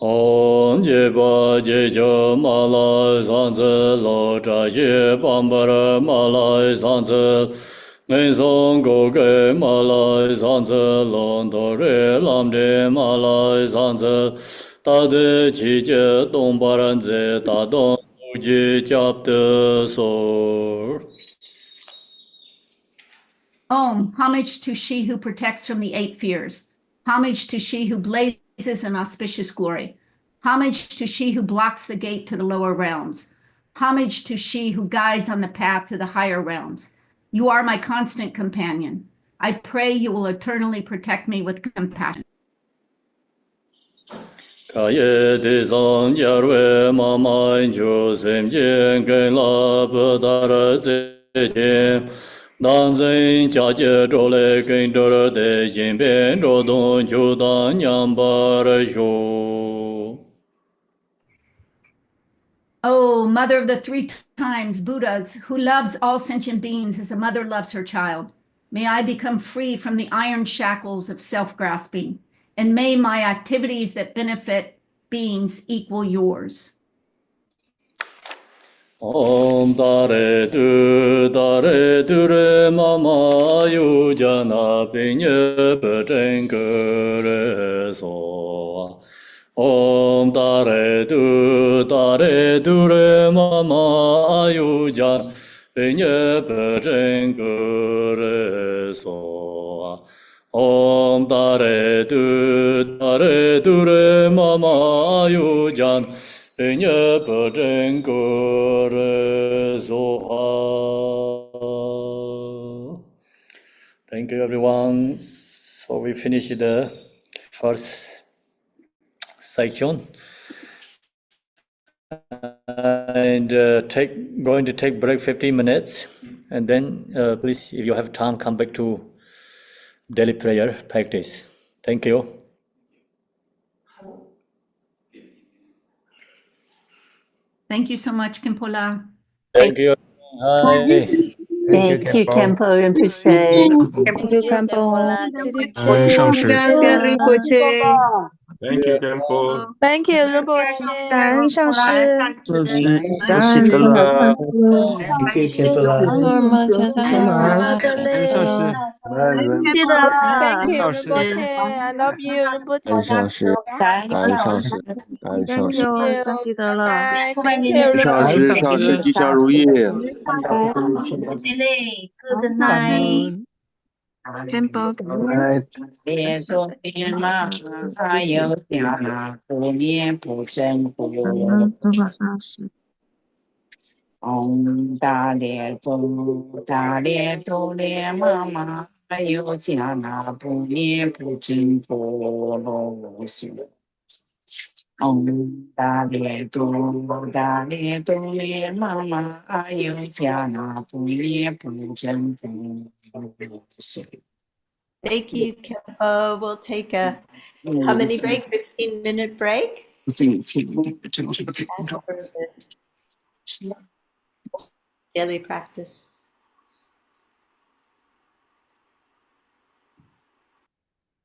Om Jeba Jejo Malai Sanze Lo Traje Pambara Malai Sanze Ngenzong Goge Malai Sanze Lon Dore Lamde Malai Sanze Tade Chije Dongbaran Ze Tadong Uji Chapte Sor. Om, homage to she who protects from the 8 fears. Homage to she who blazes in auspicious glory. Homage to she who blocks the gate to the lower realms. Homage to she who guides on the path to the higher realms. You are my constant companion. I pray you will eternally protect me with compassion. Kaye de zong yarwe mama injo sem jen gen la pe dar ze jen dan zen jia jie zhou le gen zhe de yin bian zhou dong jiu dan yang ba re zhou. Oh, mother of the 3 times Buddhas, who loves all sentient beings as a mother loves her child, may I become free from the iron shackles of self-grasping, and may my activities that benefit beings equal yours. Om dare du re mama yu jana pinye pe chen ge re so. Om dare du re mama yu jana pinye pe chen ge re so. Om dare du re mama yu jana Thank you, everyone. So we finished the first section, and going to take break 15 minutes, and then please, if you have time, come back to daily prayer practice. Thank you. Thank you so much, Khenpo. Thank you. Hi. Thank you, Khenpo Rinpoche. Thank you, Khenpo. Thank you, Khenpo. Thank you, Rinpoche. 感恩上师，上师，我是得了。 Thank you, Khenpo.记得了。 Thank you, 上师， Rinpoche. I love you, 感恩 Rinpoche. 上师，感恩上师，感恩上师， 真记得了。 Bye. Thank you, 上师， Rinpoche. 上师吉祥如意。 Good night. 天保感恩。别做别嘛，还有家不念不真不上师。 Om 大列都列妈妈，还有家那不念不真不罗西。Om 大列都列妈妈，还有家那不念不真不罗西。 Thank you, Khenpo. We'll take a how many break? 15-minute break? After the daily practice.